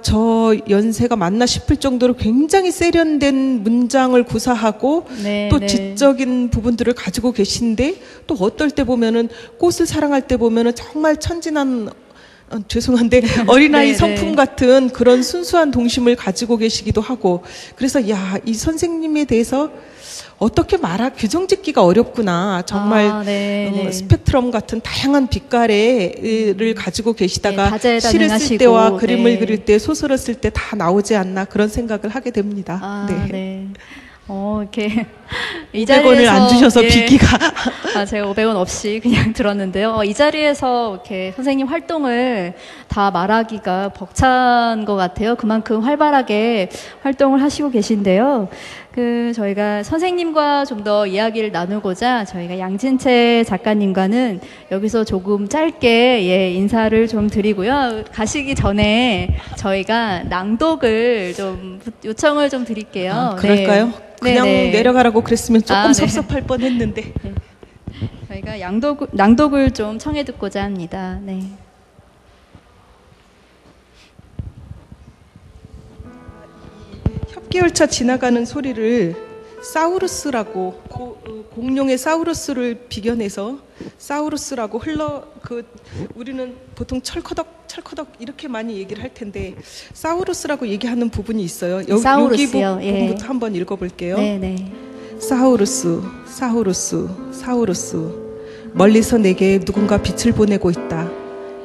저 연세가 맞나 싶을 정도로 굉장히 세련된 문장을 구사하고 또 지적인 부분들을 가지고 계신데 또 어떨 때 보면은 꽃을 사랑할 때 보면은 정말 천진한 죄송한데 어린아이 네, 성품 네. 같은 그런 순수한 동심을 가지고 계시기도 하고 그래서 이 선생님에 대해서 어떻게 규정짓기가 어렵구나. 정말 네, 네. 스펙트럼 같은 다양한 빛깔을 가지고 계시다가 네, 다재다능하시고, 시를 쓸 때와 그림을 네. 그릴 때 소설을 쓸 때 다 나오지 않나 그런 생각을 하게 됩니다. 네. 이렇게 이 500원을 안 주셔서 예. 빚기가 제가 500원 없이 그냥 들었는데요. 이 자리에서 이렇게 선생님 활동을 다 말하기가 벅찬 것 같아요. 그만큼 활발하게 활동을 하시고 계신데요. 저희가 선생님과 좀 더 이야기를 나누고자 저희가 양진채 작가님과는 여기서 조금 짧게 인사를 좀 드리고요. 가시기 전에 저희가 낭독을 좀 요청을 좀 드릴게요. 그럴까요? 네. 그냥 네네. 내려가라고 그랬으면 조금 네. 섭섭할 뻔했는데. 저희가 낭독을 좀 청해 듣고자 합니다. 네. 협계열차 지나가는 소리를 사우루스라고 공룡의 사우루스를 비견해서 사우루스라고 우리는 보통 철커덕 이렇게 많이 얘기를 할 텐데 사우루스라고 얘기하는 부분이 있어요. 사우루스요. 여기 부분부터 한번 읽어볼게요. 네. 사우루스 멀리서 내게 누군가 빛을 보내고 있다.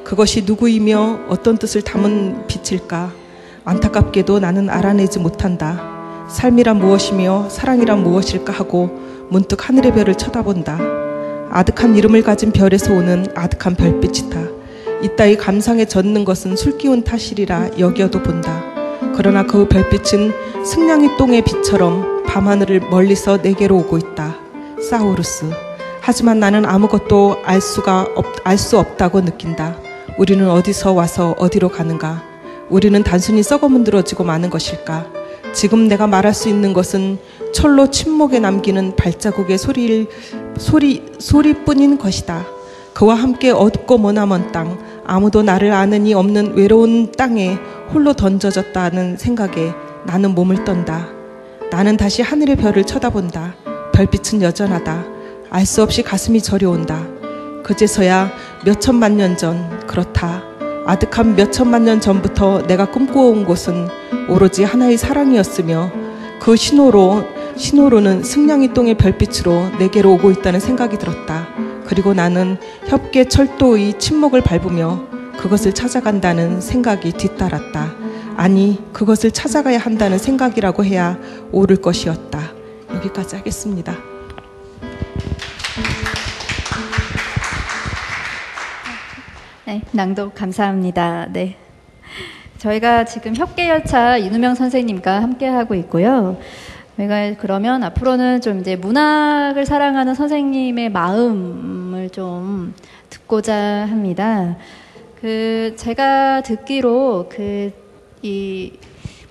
그것이 누구이며 어떤 뜻을 담은 빛일까? 안타깝게도 나는 알아내지 못한다. 삶이란 무엇이며 사랑이란 무엇일까 하고 문득 하늘의 별을 쳐다본다. 아득한 이름을 가진 별에서 오는 아득한 별빛이다. 이따위 감상에 젖는 것은 술 기운 탓이리라 여겨도 본다. 그러나 그 별빛은 승냥이 똥의 빛처럼 밤하늘을 멀리서 내게로 오고 있다. 사우루스. 하지만 나는 아무것도 알 수 없다고 느낀다. 우리는 어디서 와서 어디로 가는가? 우리는 단순히 썩어 문드러지고 마는 것일까? 지금 내가 말할 수 있는 것은 철로 침묵에 남기는 발자국의 소리뿐인 것이다. 그와 함께 어둡고 머나먼 땅, 아무도 나를 아는 이 없는 외로운 땅에 홀로 던져졌다는 생각에 나는 몸을 떤다. 나는 다시 하늘의 별을 쳐다본다. 별빛은 여전하다. 알 수 없이 가슴이 저려온다. 그제서야 몇천만 년 전, 그렇다. 아득한 몇천만 년 전부터 내가 꿈꿔온 곳은 오로지 하나의 사랑이었으며 그 신호로는 승냥이 똥의 별빛으로 내게로 오고 있다는 생각이 들었다. 그리고 나는 협계 철도의 침묵을 밟으며 그것을 찾아간다는 생각이 뒤따랐다. 아니, 그것을 찾아가야 한다는 생각이라고 해야 옳을 것이었다. 여기까지 하겠습니다. 네, 낭독 감사합니다. 네. 저희가 지금 협계열차 윤우명 선생님과 함께하고 있고요. 저희가 그러면 앞으로는 좀 이제 문학을 사랑하는 선생님의 마음을 좀 듣고자 합니다. 제가 듣기로 이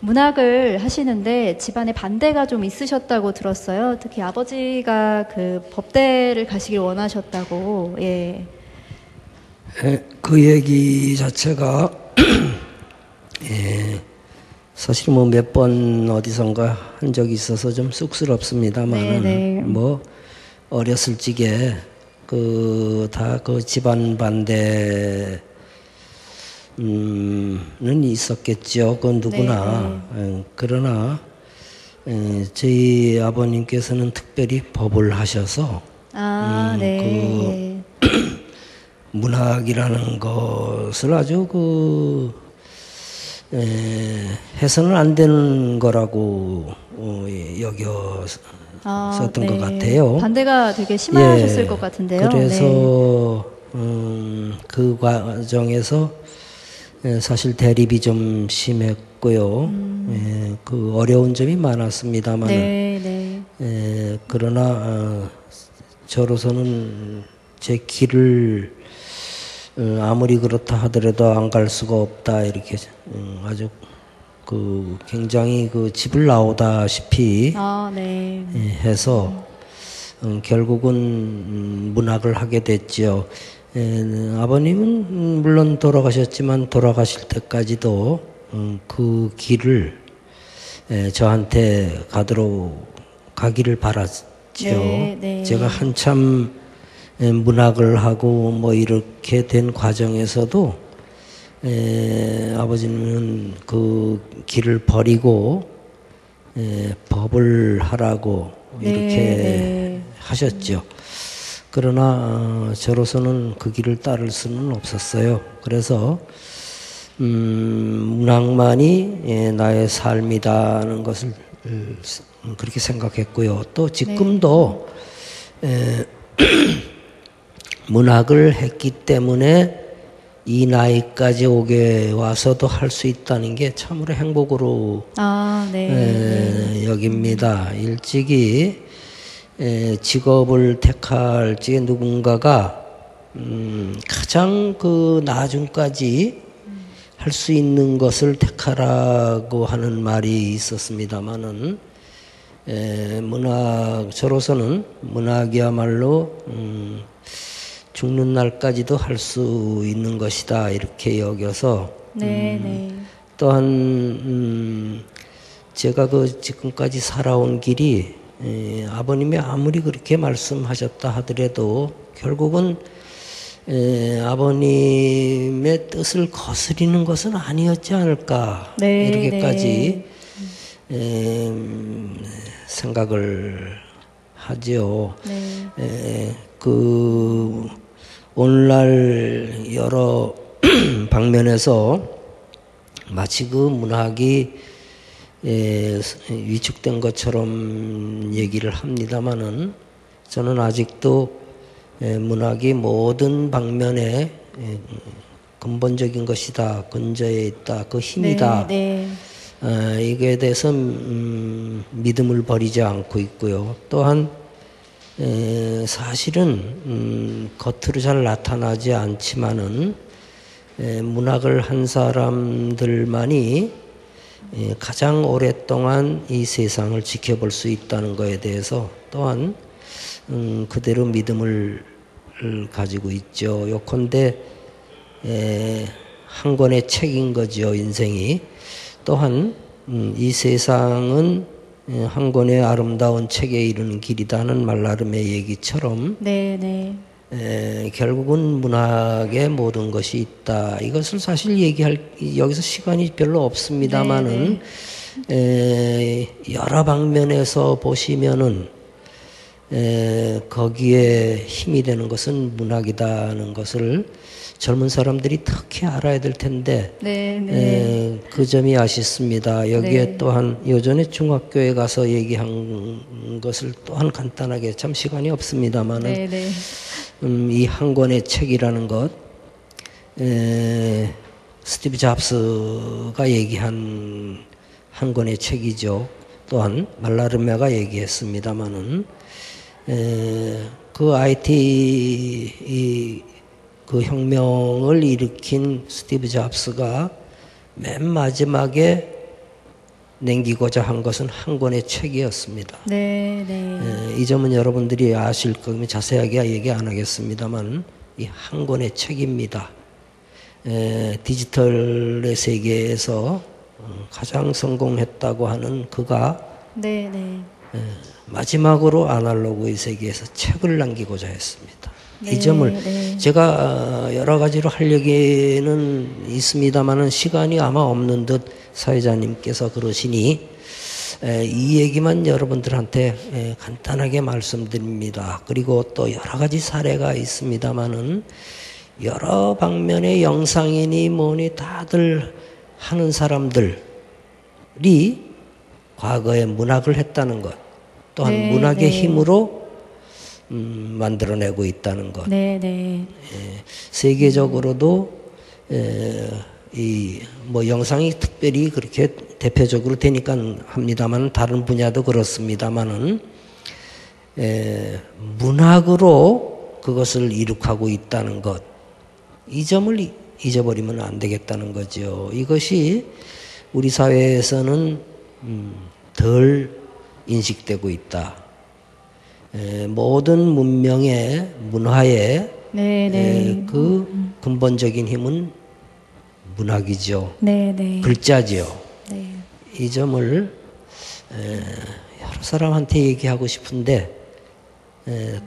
문학을 하시는데 집안에 반대가 좀 있으셨다고 들었어요. 특히 아버지가 법대를 가시길 원하셨다고. 예. 그 얘기 자체가 사실 몇 번 어디선가 한 적이 있어서 좀 쑥스럽습니다만은 어렸을 적에 다 집안 반대는 있었겠죠. 그건 누구나. 그러나 저희 아버님께서는 특별히 법을 하셔서 문학이라는 것을 아주 해서는 안 되는 거라고 여겼었던 것 같아요. 반대가 되게 심하셨을 것 같은데요. 그래서 그 과정에서 사실 대립이 좀 심했고요. 그 어려운 점이 많았습니다만, 그러나 저로서는 제 길을 아무리 그렇다 하더라도 안 갈 수가 없다 이렇게 아주 굉장히 집을 나오다시피 해서 결국은 문학을 하게 됐죠. 아버님은 물론 돌아가셨지만 돌아가실 때까지도 그 길을 저한테 가기를 바랐죠. 제가 한참 문학을 하고 이렇게 된 과정에서도 아버지는 그 길을 버리고 법을 하라고 네, 이렇게 네. 하셨죠. 그러나 저로서는 그 길을 따를 수는 없었어요. 그래서 문학만이 나의 삶이다는 것을 그렇게 생각했고요. 또 지금도 문학을 했기 때문에 이 나이까지 오게 와서도 할 수 있다는 게 참으로 행복으로 여깁니다. 일찍이 직업을 택할 적에 누군가가 가장 그 나중까지 할 수 있는 것을 택하라고 하는 말이 있었습니다마는 저로서는 문학이야말로 죽는 날까지도 할 수 있는 것이다 이렇게 여겨서 또한 제가 그 지금까지 살아온 길이 아버님이 아무리 그렇게 말씀하셨다 하더라도 결국은 아버님의 뜻을 거스리는 것은 아니었지 않을까 이렇게까지 생각을 하죠. 그 오늘날 여러 방면에서 마치 그 문학이 위축된 것처럼 얘기를 합니다마는 저는 아직도 문학이 모든 방면에 근본적인 것이다, 근저에 있다, 그 힘이다. 이거에 대해서 믿음을 버리지 않고 있고요. 또한 사실은 겉으로 잘 나타나지 않지만은 문학을 한 사람들만이 가장 오랫동안 이 세상을 지켜볼 수 있다는 것에 대해서 또한 그대로 믿음을 가지고 있죠. 요컨대 한 권의 책인 거죠, 인생이. 또한 이 세상은 한 권의 아름다운 책에 이르는 길이다는 말라름의 얘기처럼 결국은 문학에 모든 것이 있다. 이것을 사실 여기서 시간이 별로 없습니다만은 여러 방면에서 보시면은 거기에 힘이 되는 것은 문학이다는 것을 젊은 사람들이 특히 알아야 될 텐데 그 점이 아쉽습니다. 여기에 또한 예전에 중학교에 가서 얘기한 것을 또한 간단하게 참 시간이 없습니다만은 이 한 권의 책이라는 것 스티브 잡스가 얘기한 한 권의 책이죠. 또한 말라르메가 얘기했습니다마는 그 IT 그 혁명을 일으킨 스티브 잡스가 맨 마지막에 남기고자 한 것은 한 권의 책이었습니다. 이 점은 여러분들이 아실 거면 자세하게 얘기 안 하겠습니다만 이 한 권의 책입니다. 디지털의 세계에서 가장 성공했다고 하는 그가 마지막으로 아날로그의 세계에서 책을 남기고자 했습니다. 이 점을 제가 여러 가지로 할 얘기는 있습니다만은 시간이 아마 없는 듯 사회자님께서 그러시니 이 얘기만 여러분들한테 간단하게 말씀드립니다. 그리고 또 여러 가지 사례가 있습니다만은 여러 방면의 영상이니 뭐니 다들 하는 사람들이 과거에 문학을 했다는 것, 또한 문학의 힘으로 만들어내고 있다는 것. 세계적으로도 이 뭐 영상이 특별히 그렇게 대표적으로 되니까 합니다만 다른 분야도 그렇습니다만은 문학으로 그것을 이룩하고 있다는 것. 이 점을 잊어버리면 안 되겠다는 거죠. 이것이 우리 사회에서는 덜 인식되고 있다. 모든 문명의 문화의 그 근본적인 힘은 문학이죠. 글자지요. 이 점을 여러 사람한테 얘기하고 싶은데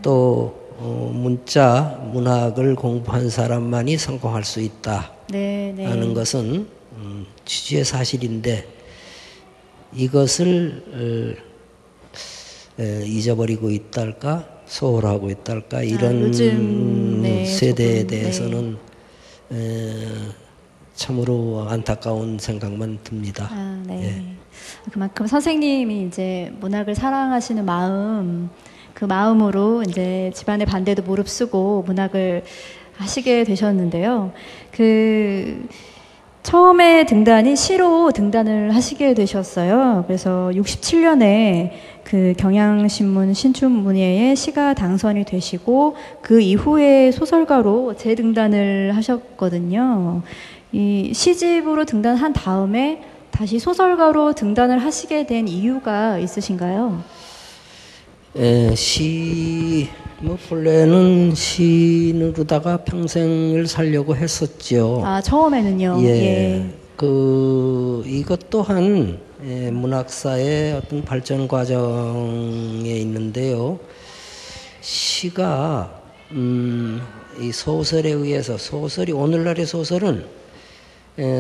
또 문자 문학을 공부한 사람만이 성공할 수 있다 네, 네. 하는 것은 취지의 사실인데 이것을 잊어버리고 있달까 소홀하고 있달까 이런 요즘, 네, 세대에 조금, 대해서는 참으로 안타까운 생각만 듭니다. 아, 네. 예. 그만큼 선생님이 이제 문학을 사랑하시는 마음, 그 마음으로 이제 집안의 반대도 무릅쓰고 문학을 하시게 되셨는데요. 처음에 등단이 시로 등단을 하시게 되셨어요. 그래서 67년에 그 경향신문 신춘문예에 시가 당선이 되시고 그 이후에 소설가로 재등단을 하셨거든요. 이 시집으로 등단한 다음에 다시 소설가로 등단을 하시게 된 이유가 있으신가요? 본래는 시인으로다가 평생을 살려고 했었죠. 아, 처음에는요. 예. 이것 또한 문학사의 어떤 발전 과정에 있는데요. 시가 이 소설에 의해서 오늘날의 소설은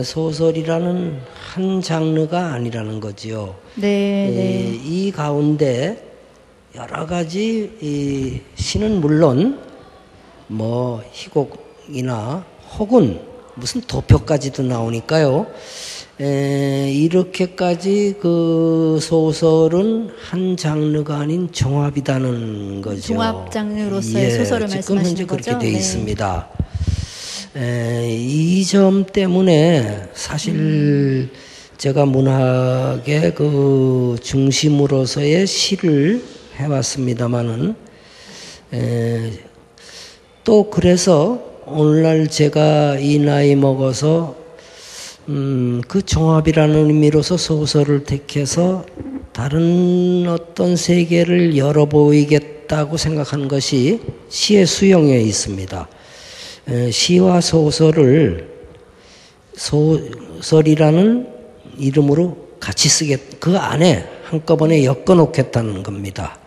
소설이라는 한 장르가 아니라는 거지요. 네. 이 가운데 여러 가지 시는 물론 뭐 희곡이나 혹은 무슨 도표까지도 나오니까요. 이렇게까지 그 소설은 한 장르가 아닌 종합이라는 거죠. 종합 장르로서의 소설을 지금 현재 말씀하시는 거죠? 그렇게 돼 네. 있습니다. 이 점 때문에 사실 제가 문학의 그 중심으로서의 시를 해왔습니다마는 또 그래서 오늘날 제가 이 나이 먹어서 그 종합이라는 의미로서 소설을 택해서 다른 어떤 세계를 열어보이겠다고 생각하는 것이 시의 수용에 있습니다. 시와 소설을 소설이라는 이름으로 같이 그 안에 한꺼번에 엮어놓겠다는 겁니다.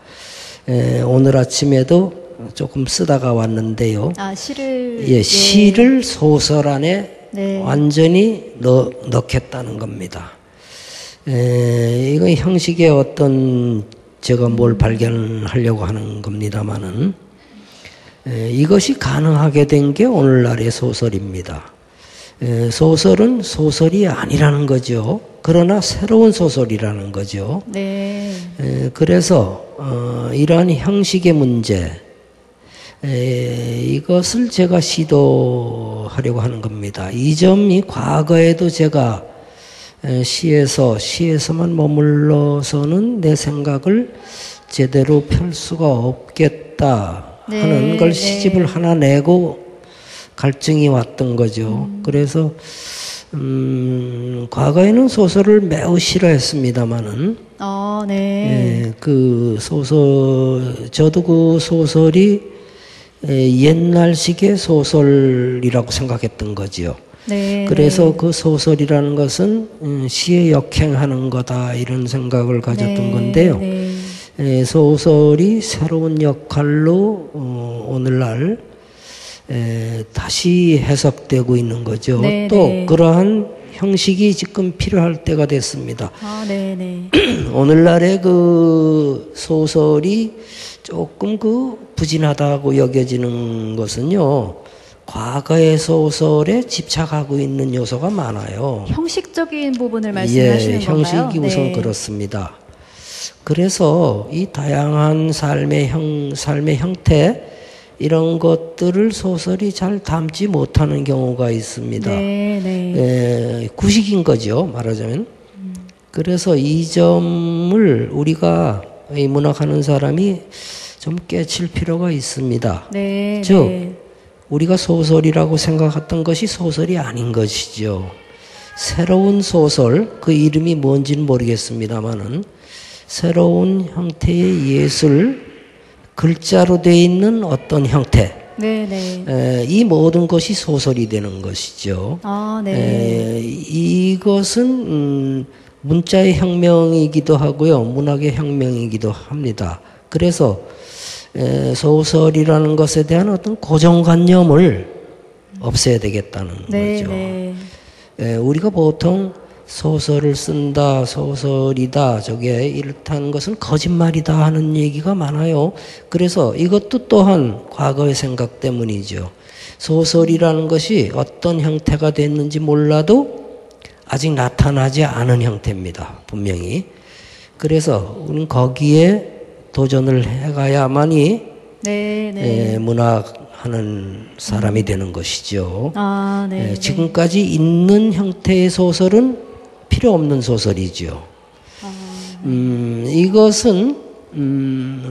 오늘 아침에도 조금 쓰다가 왔는데요. 아, 시를. 예, 시를 소설 안에 네. 완전히 넣겠다는 겁니다. 이건 형식의 어떤 제가 뭘 발견하려고 하는 겁니다만은 이것이 가능하게 된 게 오늘날의 소설입니다. 소설은 소설이 아니라는 거죠. 그러나 새로운 소설이라는 거죠. 네. 그래서 이러한 형식의 문제 이것을 제가 시도하려고 하는 겁니다. 이 점이 과거에도 제가 시에서만 머물러서는 내 생각을 제대로 펼 수가 없겠다 하는 걸 시집을 하나 내고 갈증이 왔던 거죠. 그래서 과거에는 소설을 매우 싫어했습니다마는 네. 저도 그 소설이 옛날식의 소설이라고 생각했던 거지요. 네. 그래서 그 소설이라는 것은 시에 역행하는 거다 이런 생각을 가졌던 건데요. 네. 소설이 새로운 역할로 오늘날 다시 해석되고 있는 거죠. 네, 또 네. 그러한 형식이 지금 필요할 때가 됐습니다. 네. 오늘날의 그 소설이 조금 부진하다고 여겨지는 것은요, 과거의 소설에 집착하고 있는 요소가 많아요. 형식적인 부분을 말씀하시는 건가요? 형식이 우선 네. 그렇습니다. 그래서 이 다양한 삶의 형태 이런 것들을 소설이 잘 담지 못하는 경우가 있습니다. 네. 구식인 거죠, 말하자면. 그래서 이 점을 우리가 이 문학하는 사람이 좀 깨칠 필요가 있습니다. 네. 즉, 네. 우리가 소설이라고 생각했던 것이 소설이 아닌 것이죠. 새로운 소설, 그 이름이 뭔지는 모르겠습니다만은 새로운 형태의 예술, 글자로 되어 있는 어떤 형태, 네. 이 모든 것이 소설이 되는 것이죠. 네. 이것은 문자의 혁명이기도 하고요, 문학의 혁명이기도 합니다. 그래서 소설이라는 것에 대한 어떤 고정관념을 없애야 되겠다는 네, 거죠. 네. 우리가 보통 소설을 쓴다, 소설이다, 저게 이렇다는 것은 거짓말이다 하는 얘기가 많아요. 그래서 이것도 또한 과거의 생각 때문이죠. 소설이라는 것이 어떤 형태가 됐는지 몰라도 아직 나타나지 않은 형태입니다. 분명히. 그래서 우리는 거기에 도전을 해가야만이 네, 네. 문학하는 사람이 되는 것이죠. 아, 네. 지금까지 있는 형태의 소설은 필요 없는 소설이죠. 이것은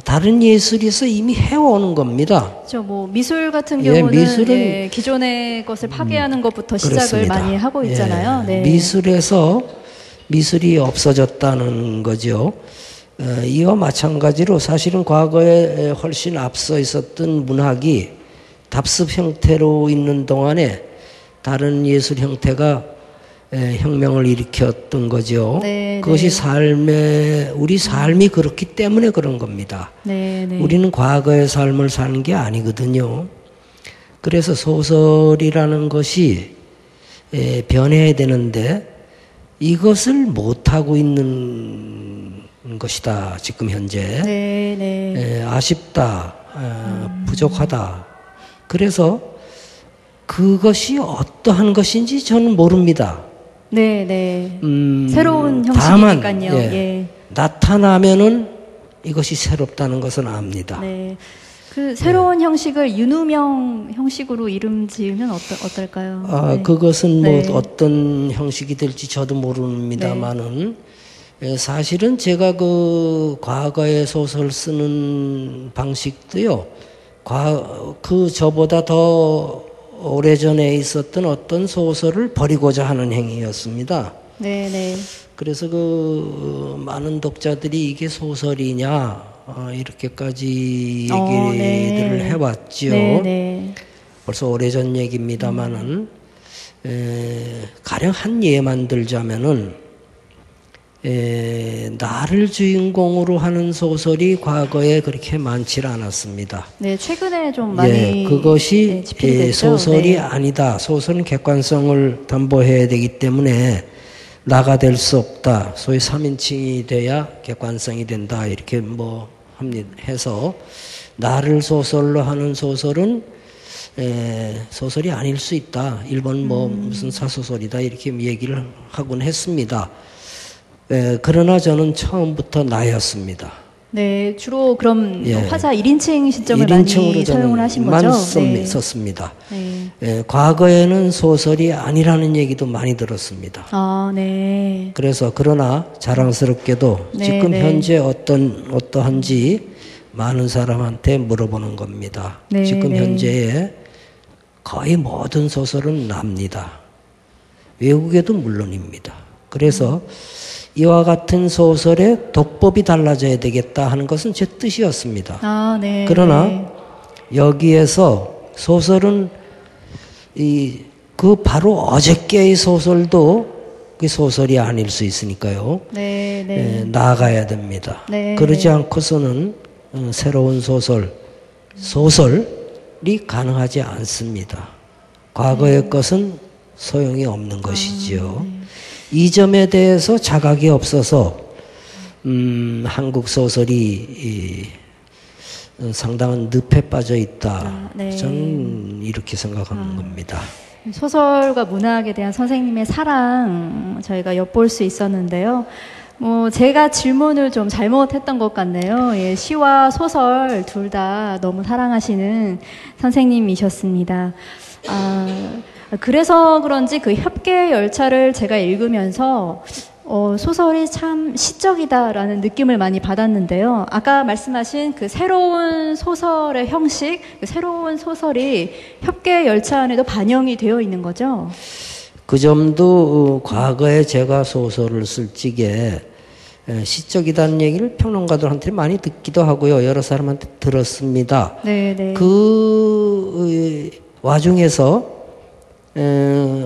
다른 예술에서 이미 해오는 겁니다. 그렇죠. 뭐 미술 같은 예, 경우는 미술은 기존의 것을 파괴하는 것부터 시작을 그렇습니다. 많이 하고 있잖아요. 예, 네. 미술에서 미술이 없어졌다는 거죠. 이와 마찬가지로 사실은 과거에 훨씬 앞서 있었던 문학이 답습 형태로 있는 동안에 다른 예술 형태가 혁명을 일으켰던 거죠. 네, 그것이 네. 우리 삶이 그렇기 때문에 그런 겁니다. 네, 네. 우리는 과거의 삶을 사는 게 아니거든요. 그래서 소설이라는 것이 변해야 되는데 이것을 못하고 있는 것이다. 지금 현재. 네, 네. 아쉽다. 부족하다. 그래서 그것이 어떠한 것인지 저는 모릅니다. 네, 네. 새로운 다만, 형식이니까요. 예. 나타나면은 이것이 새롭다는 것은 압니다. 네. 그 새로운 형식을 윤우명 형식으로 이름 지으면 어떨까요? 네. 그것은 뭐 네. 어떤 형식이 될지 저도 모릅니다만은 사실은 제가 그 과거의 소설 쓰는 방식도요. 그 저보다 더 오래전에 있었던 어떤 소설을 버리고자 하는 행위였습니다. 네, 네. 그래서 그 많은 독자들이 이게 소설이냐 이렇게까지 얘기들을 네. 해왔죠. 네, 네. 벌써 오래전 얘기입니다만은 가령 한 예만 들자면은 나를 주인공으로 하는 소설이 과거에 그렇게 많지 않았습니다. 네, 최근에 좀 많이 그것이 집필이 됐죠. 소설이 네. 아니다. 소설은 객관성을 담보해야 되기 때문에 나가 될 수 없다. 소위 3인칭이 돼야 객관성이 된다. 이렇게 뭐 해서 나를 소설로 하는 소설은 소설이 아닐 수 있다. 일본 뭐 무슨 사소설이다. 이렇게 얘기를 하곤 했습니다. 그러나 저는 처음부터 나였습니다. 네, 주로 그럼 예. 화자 1인칭 시점을 1인칭으로 많이 사용을 하신 거죠? 네. 썼습니다. 네. 과거에는 소설이 아니라는 얘기도 많이 들었습니다. 아, 네. 그래서 그러나 자랑스럽게도 네, 지금 네. 현재 어떠한지 많은 사람한테 물어보는 겁니다. 네, 지금 네. 현재의 거의 모든 소설은 납니다. 외국에도 물론입니다. 그래서 이와 같은 소설의 독법이 달라져야 되겠다 하는 것은 제 뜻이었습니다. 아, 네. 그러나 네. 여기에서 소설은 그 바로 어저께의 소설도 그 소설이 아닐 수 있으니까요. 네, 네. 나아가야 됩니다. 네, 그러지 네. 않고서는 새로운 소설이 가능하지 않습니다. 과거의 것은 소용이 없는 것이지요. 이 점에 대해서 자각이 없어서 한국 소설이 상당한 늪에 빠져 있다. 네. 저는 이렇게 생각하는 겁니다. 소설과 문학에 대한 선생님의 사랑 저희가 엿볼 수 있었는데요. 뭐 제가 질문을 좀 잘못했던 것 같네요. 예, 시와 소설 둘 다 너무 사랑하시는 선생님이셨습니다. 그래서 그런지 그 협계 열차를 제가 읽으면서 소설이 참 시적이다라는 느낌을 많이 받았는데요. 아까 말씀하신 그 새로운 소설의 형식, 그 새로운 소설이 협계 열차 안에도 반영이 되어 있는 거죠. 그 점도 과거에 제가 소설을 쓸 적에 시적이라는 얘기를 평론가들한테 많이 듣기도 하고요. 여러 사람한테 들었습니다. 네. 그 와중에서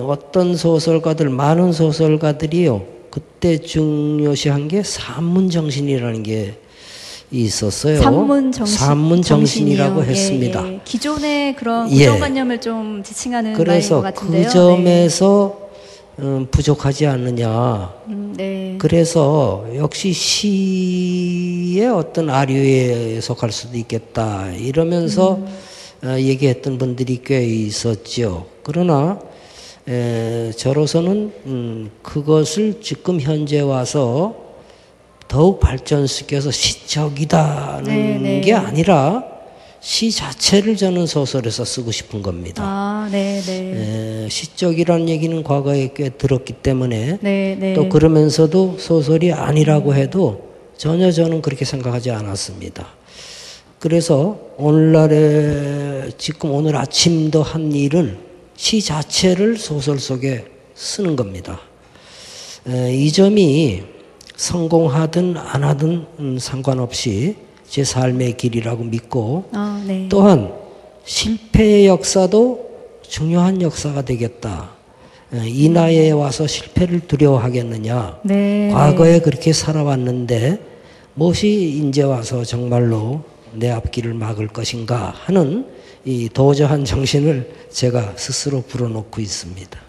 어떤 소설가들, 많은 소설가들이요, 그때 중요시한 게 산문 정신이라는 게 있었어요. 산문 정신이라고 정신이요. 했습니다. 예. 기존의 그런 예. 고정관념을 좀 지칭하는 말인 그래서 것 같은데요. 그 점에서 부족하지 않느냐. 네. 그래서 역시 시의 어떤 아류에 속할 수도 있겠다 이러면서 얘기했던 분들이 꽤 있었죠. 그러나 저로서는 그것을 지금 현재 와서 더욱 발전시켜서 시적이다는 네, 네. 게 아니라 시 자체를 저는 소설에서 쓰고 싶은 겁니다. 아, 네, 네. 시적이라는 얘기는 과거에 꽤 들었기 때문에 네, 네. 또 그러면서도 소설이 아니라고 해도 전혀 저는 그렇게 생각하지 않았습니다. 그래서 오늘날에 지금 오늘 아침도 한 일은 시 자체를 소설 속에 쓰는 겁니다. 이 점이 성공하든 안 하든 상관없이 제 삶의 길이라고 믿고 네. 또한 실패의 역사도 중요한 역사가 되겠다. 이 나이에 와서 실패를 두려워하겠느냐. 네. 과거에 그렇게 살아왔는데 무엇이 이제 와서 정말로 내 앞길을 막을 것인가 하는 이 도저한 정신을 제가 스스로 불어넣고 있습니다.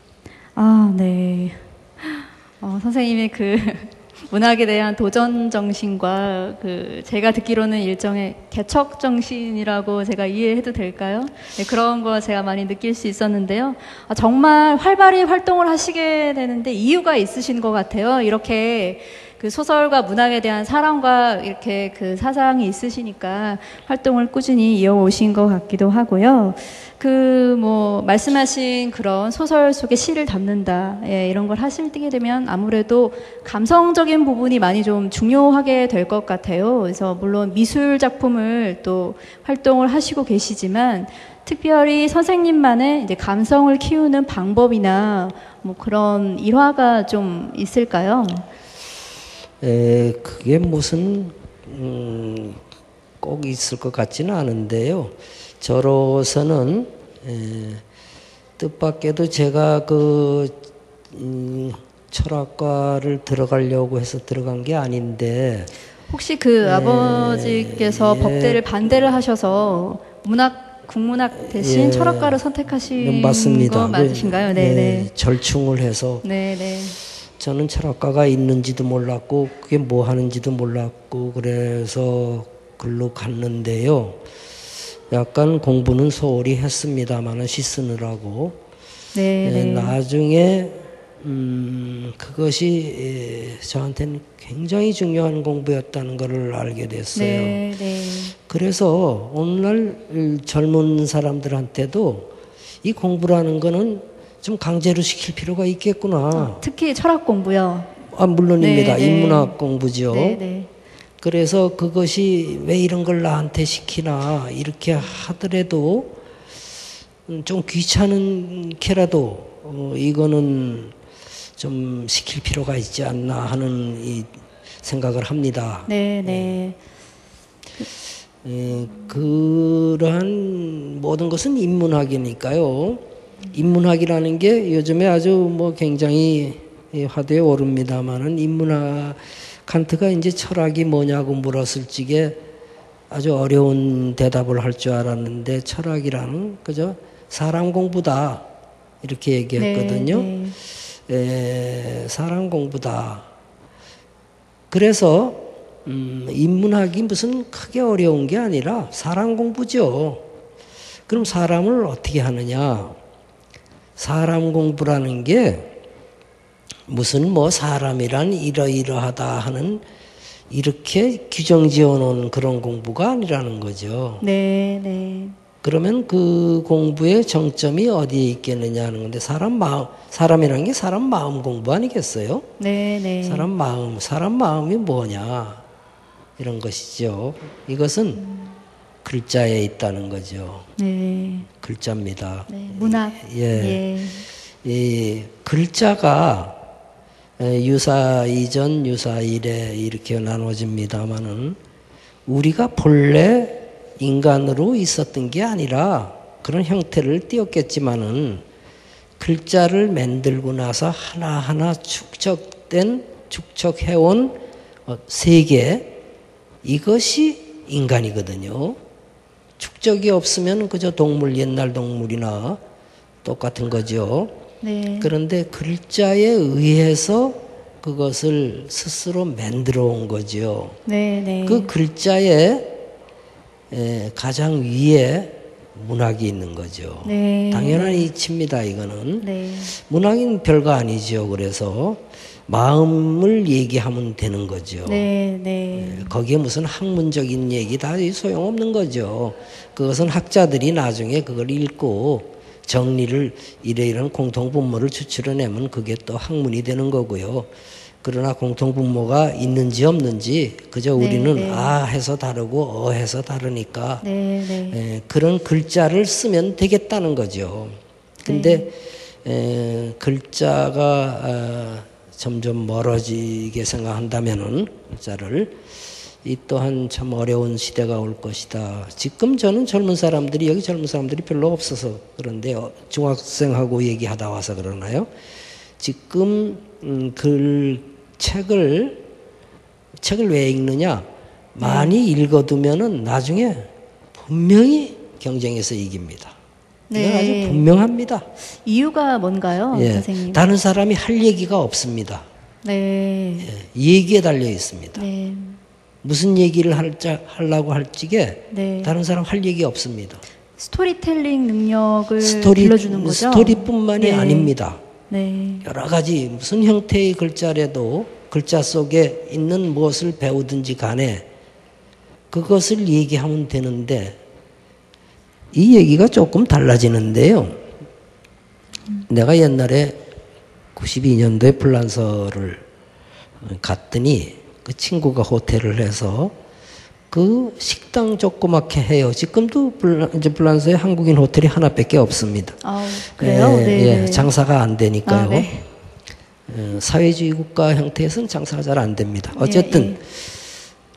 아, 네. 선생님의 그 문학에 대한 도전 정신과 그 제가 듣기로는 일종의 개척 정신이라고 제가 이해해도 될까요? 네, 그런 거 제가 많이 느낄 수 있었는데요. 정말 활발히 활동을 하시게 되는데 이유가 있으신 것 같아요. 이렇게 그 소설과 문학에 대한 사랑과 이렇게 그 사상이 있으시니까 활동을 꾸준히 이어오신 것 같기도 하고요. 말씀하신 그런 소설 속에 시를 담는다, 예, 이런 걸 하시게 되면 아무래도 감성적인 부분이 많이 좀 중요하게 될 것 같아요. 그래서 물론 미술 작품을 또 활동을 하시고 계시지만 특별히 선생님만의 이제 감성을 키우는 방법이나 그런 일화가 좀 있을까요? 그게 무슨 꼭 있을 것 같지는 않은데요. 저로서는 뜻밖에도 제가 철학과를 들어가려고 해서 들어간 게 아닌데 혹시 아버지께서 법대를 반대를 하셔서 국문학 대신 철학과를 선택하신 맞습니다. 거 맞으신가요? 네네. 절충을 해서 네네. 저는 철학과가 있는지도 몰랐고 그게 뭐 하는지도 몰랐고 그래서 글로 갔는데요. 약간 공부는 소홀히 했습니다마는 시 쓰느라고. 네. 나중에 그것이 저한테는 굉장히 중요한 공부였다는 것을 알게 됐어요. 네. 그래서 오늘날 젊은 사람들한테도 이 공부라는 거는 좀 강제로 시킬 필요가 있겠구나. 특히 철학 공부요. 물론입니다. 네. 인문학 공부죠. 네. 그래서 그것이 왜 이런 걸 나한테 시키나 이렇게 하더라도 좀 귀찮게라도 이거는 좀 시킬 필요가 있지 않나 하는 이 생각을 합니다. 네. 그러한 모든 것은 인문학이니까요. 인문학이라는 게 요즘에 아주 굉장히 화두에 오릅니다만은 인문학 칸트가 이제 철학이 뭐냐고 물었을 적에 아주 어려운 대답을 할 줄 알았는데 철학이라는 그저 사람 공부다 이렇게 얘기했거든요. 사람 공부다. 그래서 인문학이 무슨 크게 어려운 게 아니라 사람 공부죠. 그럼 사람을 어떻게 하느냐? 사람 공부라는 게 무슨 사람이란 이러이러하다 하는 이렇게 규정 지어놓은 그런 공부가 아니라는 거죠. 네. 그러면 그 공부의 정점이 어디에 있겠느냐 하는 건데 사람이라는 게 사람 마음 공부 아니겠어요? 네. 사람 마음이 뭐냐 이런 것이죠. 이것은 글자에 있다는 거죠. 네. 글자입니다. 네. 문학. 이 글자가 유사 이전, 유사 이래 이렇게 나눠집니다만은 우리가 본래 인간으로 있었던 게 아니라 그런 형태를 띄었겠지만은 글자를 만들고 나서 하나하나 축적해온 세계 이것이 인간이거든요. 축적이 없으면 그저 동물, 옛날 동물이나 똑같은 거죠. 네. 그런데 글자에 의해서 그것을 스스로 만들어 온 거죠. 네, 네. 그 글자에 가장 위에 문학이 있는 거죠. 네. 당연한 이치입니다, 이거는. 네. 문학은 별거 아니죠. 그래서 마음을 얘기하면 되는 거죠. 네, 네. 거기에 무슨 학문적인 얘기 다 소용없는 거죠. 그것은 학자들이 나중에 그걸 읽고 정리를 이런 공통분모를 추출해내면 그게 또 학문이 되는 거고요. 그러나 공통분모가 있는지 없는지 그저 네, 우리는 네. 아 해서 다르고 해서 다르니까 네, 네. 그런 글자를 쓰면 되겠다는 거죠. 근데 글자가 점점 멀어지게 생각한다면은 글자를 이 또한 참 어려운 시대가 올 것이다. 지금 저는 젊은 사람들이 여기 젊은 사람들이 별로 없어서 그런데 중학생하고 얘기하다 와서 그러나요? 지금 책을 왜 읽느냐? 많이 읽어두면은 나중에 분명히 경쟁에서 이깁니다. 이건 네. 아주 분명합니다. 이유가 뭔가요, 예, 선생님? 다른 사람이 할 얘기가 없습니다. 네. 얘기에 달려 있습니다. 네. 무슨 얘기를 하려고 할지게 네. 다른 사람 할 얘기 없습니다. 스토리텔링 능력을 길러주는 거죠? 스토리뿐만이 네. 아닙니다. 네. 여러 가지 무슨 형태의 글자라도 글자 속에 있는 무엇을 배우든지 간에 그것을 얘기하면 되는데 이 얘기가 조금 달라지는데요. 내가 옛날에 92년도에 불란서를 갔더니 그 친구가 호텔을 해서 그 식당 조그맣게 해요. 지금도 이제 불란서에 한국인 호텔이 하나밖에 없습니다. 아, 그래요? 예, 네. 예, 장사가 안 되니까요. 아, 네. 사회주의 국가 형태에서는 장사가 잘 안 됩니다. 어쨌든 예.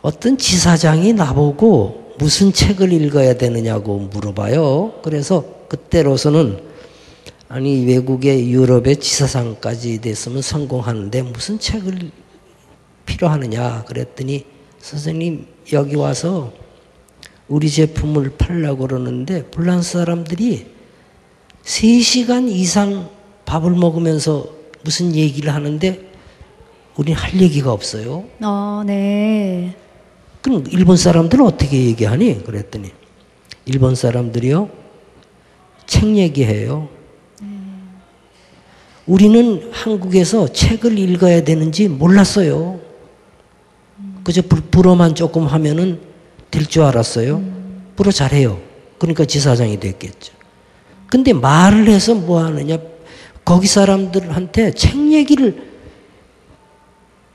어떤 지사장이 나보고 무슨 책을 읽어야 되느냐고 물어봐요. 그래서 그때로서는 아니 외국의 유럽의 지사장까지 됐으면 성공하는데 무슨 책을 필요하느냐 그랬더니 선생님 여기 와서 우리 제품을 팔려고 그러는데 불란서 사람들이 3시간 이상 밥을 먹으면서 무슨 얘기를 하는데 우린 할 얘기가 없어요. 네. 그럼 일본 사람들은 어떻게 얘기하니? 그랬더니 일본 사람들이요 책 얘기해요. 우리는 한국에서 책을 읽어야 되는지 몰랐어요. 그저 불어만 조금 하면은 될 줄 알았어요. 불어 잘해요. 그러니까 지사장이 됐겠죠. 근데 말을 해서 뭐 하느냐? 거기 사람들한테 책 얘기를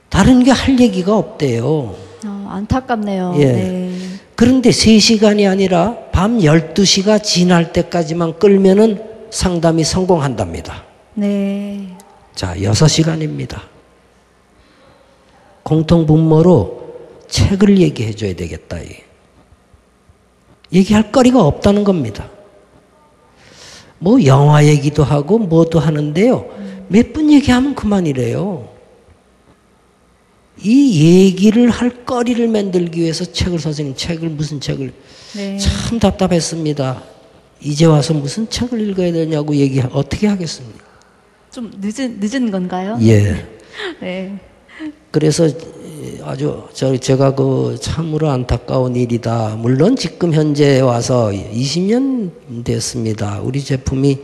다른 게 할 얘기가 없대요. 안타깝네요. 예. 네. 그런데 3시간이 아니라 밤 12시가 지날 때까지만 끌면은 상담이 성공한답니다. 네. 자, 6시간입니다. 공통분모로 책을 얘기해 줘야 되겠다. 얘기할 거리가 없다는 겁니다. 뭐 영화 얘기도 하고 뭐도 하는데요. 몇 분 얘기하면 그만이래요. 이 얘기를 할 거리를 만들기 위해서 선생님 책을 무슨 책을 네. 참 답답했습니다. 이제 와서 무슨 책을 읽어야 되냐고 어떻게 하겠습니까? 좀 늦은 건가요? 예. 네. 그래서 아주 제가 참으로 안타까운 일이다. 물론 지금 현재 와서 20년 됐습니다. 우리 제품이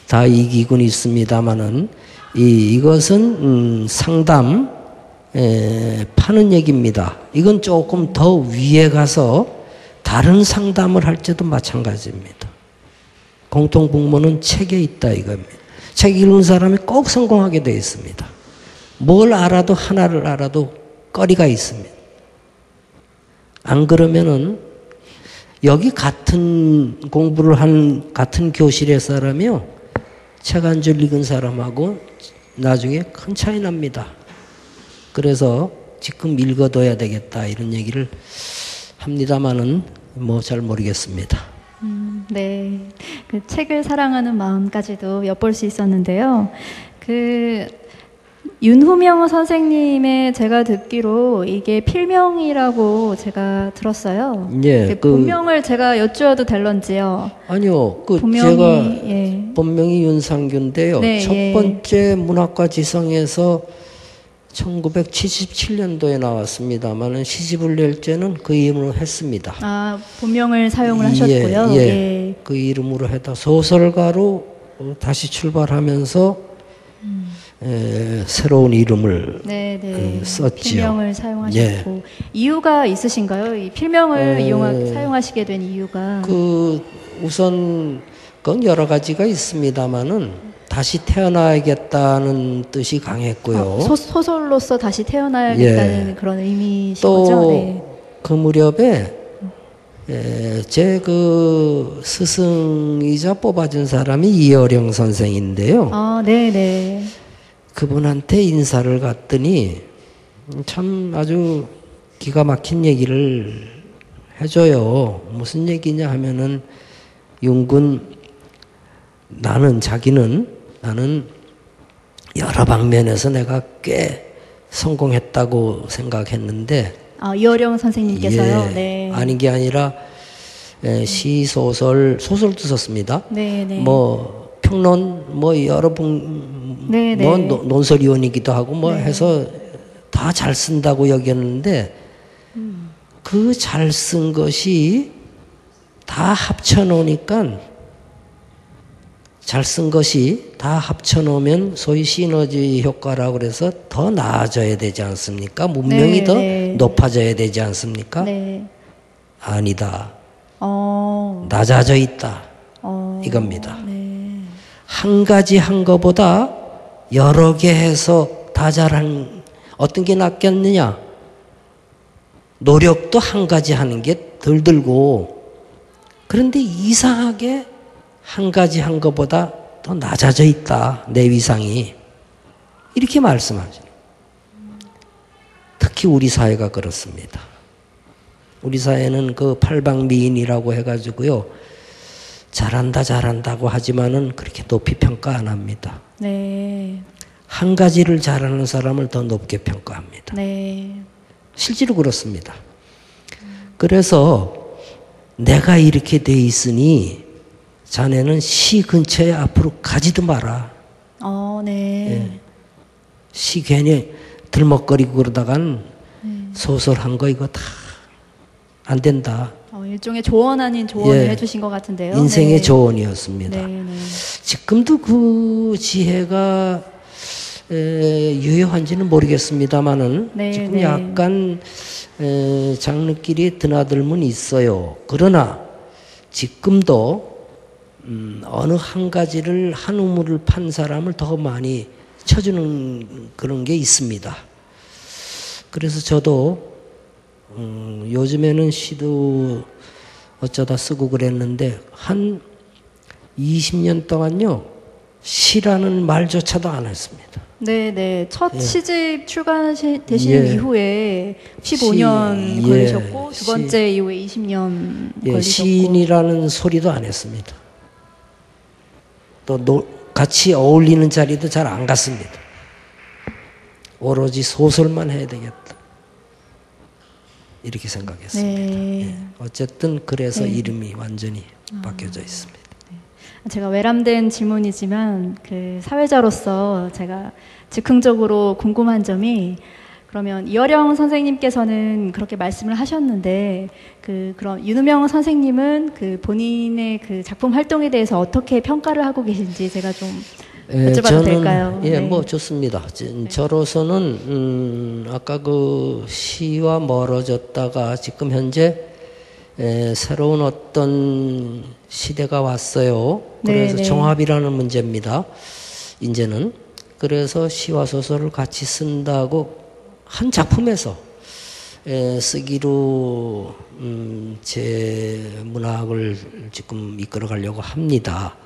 다 이기곤 있습니다만은 이것은 상담 파는 얘기입니다. 이건 조금 더 위에 가서 다른 상담을 할지도 마찬가지입니다. 공통분모는 책에 있다 이겁니다. 책 읽는 사람이 꼭 성공하게 되어 있습니다. 뭘 알아도 하나를 알아도 거리가 있습니다. 안 그러면은 여기 같은 공부를 한 같은 교실의 사람이요. 책 한 줄 읽은 사람하고 나중에 큰 차이 납니다. 그래서 지금 읽어둬야 되겠다 이런 얘기를 합니다만은 뭐 잘 모르겠습니다. 네. 그 책을 사랑하는 마음까지도 엿볼 수 있었는데요. 윤후명 선생님의 제가 듣기로 이게 필명이라고 제가 들었어요. 예, 본명을 제가 여쭈어도 될런지요? 아니요, 본명이, 제가 예. 본명이 윤상규인데요. 네, 첫 예. 번째 문학과 지성에서 1977년도에 나왔습니다만은 시집을 낼 때는 그 이름으로 했습니다. 아, 본명을 사용을 예, 하셨고요. 예. 예. 그 이름으로 해다 소설가로 다시 출발하면서 새로운 이름을 네. 썼지요. 필명을 사용하셨고 이유가 있으신가요? 이 필명을 사용하시게 된 이유가? 우선 그건 여러 가지가 있습니다만은 다시 태어나야겠다는 뜻이 강했고요. 소설로서 다시 태어나야겠다는 그런 의미신 거죠? 또 네. 그 무렵에 제 그 스승이자 뽑아준 사람이 이어령 선생인데요. 아, 네네. 그분한테 인사를 갔더니 참 아주 기가 막힌 얘기를 해줘요. 무슨 얘기냐 하면은 윤군 나는 여러 방면에서 내가 꽤 성공했다고 생각했는데 아, 이어령 선생님께서요? 예, 네. 아닌 게 아니라 시, 소설도 썼습니다. 네네. 뭐 평론 뭐 여러 네네. 뭐 논설위원이기도 하고 뭐 네. 해서 다 잘 쓴다고 여겼는데 그 잘 쓴 것이 다 합쳐놓으니까 잘 쓴 것이 다 합쳐놓으면 소위 시너지 효과라고 그래서 더 나아져야 되지 않습니까? 문명이 네, 더 네. 높아져야 되지 않습니까? 네. 아니다. 어. 낮아져 있다. 어. 이겁니다. 네. 한 가지 한 것보다 여러 개 해서 다 잘한 어떤 게 낫겠느냐? 노력도 한 가지 하는 게 덜 들고 그런데 이상하게 한 가지 한 것보다 더 낮아져 있다. 내 위상이. 이렇게 말씀하죠. 특히 우리 사회가 그렇습니다. 우리 사회는 그 팔방미인이라고 해가지고요. 잘한다고 하지만은 그렇게 높이 평가 안 합니다. 네. 한 가지를 잘하는 사람을 더 높게 평가합니다. 네. 실제로 그렇습니다. 그래서 내가 이렇게 돼 있으니 자네는 시 근처에 앞으로 가지도 마라. 네. 예. 시 괜히 들먹거리고 그러다간 소설한 거 이거 다 안 된다. 일종의 조언 아닌 조언을 예. 해주신 것 같은데요. 인생의 네. 조언이었습니다. 네. 지금도 그 지혜가 유효한지는 모르겠습니다만은 네, 지금 네. 약간 장르끼리 드나들면 있어요. 그러나 지금도 어느 한 가지를 한 우물을 판 사람을 더 많이 쳐주는 그런 게 있습니다. 그래서 저도 요즘에는 시도 어쩌다 쓰고 그랬는데 한 20년 동안요 시라는 말조차도 안 했습니다. 네. 첫 예. 시집 출간되신 예. 이후에 15년 시, 걸리셨고 예. 두 번째 이후에 20년 예, 걸리셨고 시인이라는 소리도 안 했습니다. 또 같이 어울리는 자리도 잘 안 갔습니다. 오로지 소설만 해야 되겠다. 이렇게 생각했습니다. 네. 예, 어쨌든 그래서 네. 이름이 완전히 바뀌어져 있습니다. 제가 외람된 질문이지만 그 사회자로서 제가 즉흥적으로 궁금한 점이 그러면 이어령 선생님께서는 그렇게 말씀을 하셨는데 그럼 윤후명 선생님은 그 본인의 그 작품 활동에 대해서 어떻게 평가를 하고 계신지 제가 좀 여쭤봐도 될까요? 예, 네. 뭐 좋습니다. 저로서는 아까 그 시와 멀어졌다가 지금 현재 새로운 어떤 시대가 왔어요. 그래서 네. 종합이라는 문제입니다. 이제는 그래서 시와 소설을 같이 쓴다고 한 작품에서 쓰기로 제 문학을 지금 이끌어가려고 합니다.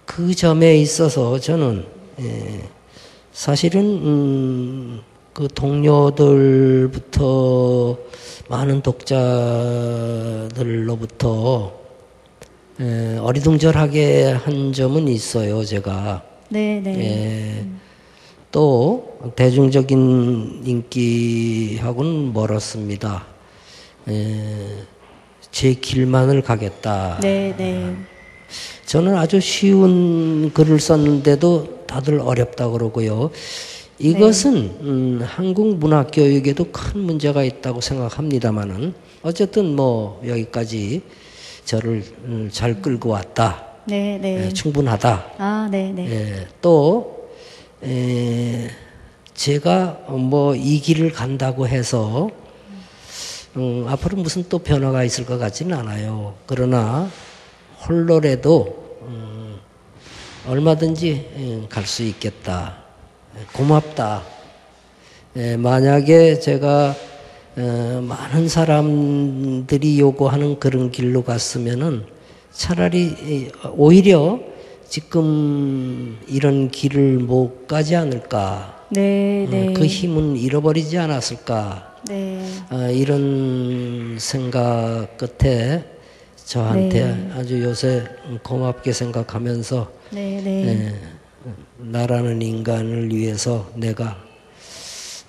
그 점에 있어서 저는 사실은 그 동료들부터 많은 독자들로부터 어리둥절하게 한 점은 있어요. 제가 네. 또 대중적인 인기하고는 멀었습니다. 제 길만을 가겠다. 네, 네. 저는 아주 쉬운 글을 썼는데도 다들 어렵다 그러고요. 이것은 한국 문학 교육에도 큰 문제가 있다고 생각합니다만은 어쨌든 뭐 여기까지 저를 잘 끌고 왔다. 네, 네. 충분하다. 아, 네, 네. 또 제가 뭐 이 길을 간다고 해서 앞으로 무슨 또 변화가 있을 것 같지는 않아요. 그러나 홀로라도 얼마든지 갈 수 있겠다. 고맙다. 만약에 제가 많은 사람들이 요구하는 그런 길로 갔으면은 차라리 오히려 지금 이런 길을 못 가지 않을까. 네, 네. 그 힘은 잃어버리지 않았을까. 네. 이런 생각 끝에 저한테 네. 아주 요새 고맙게 생각하면서 네, 네. 나라는 인간을 위해서 내가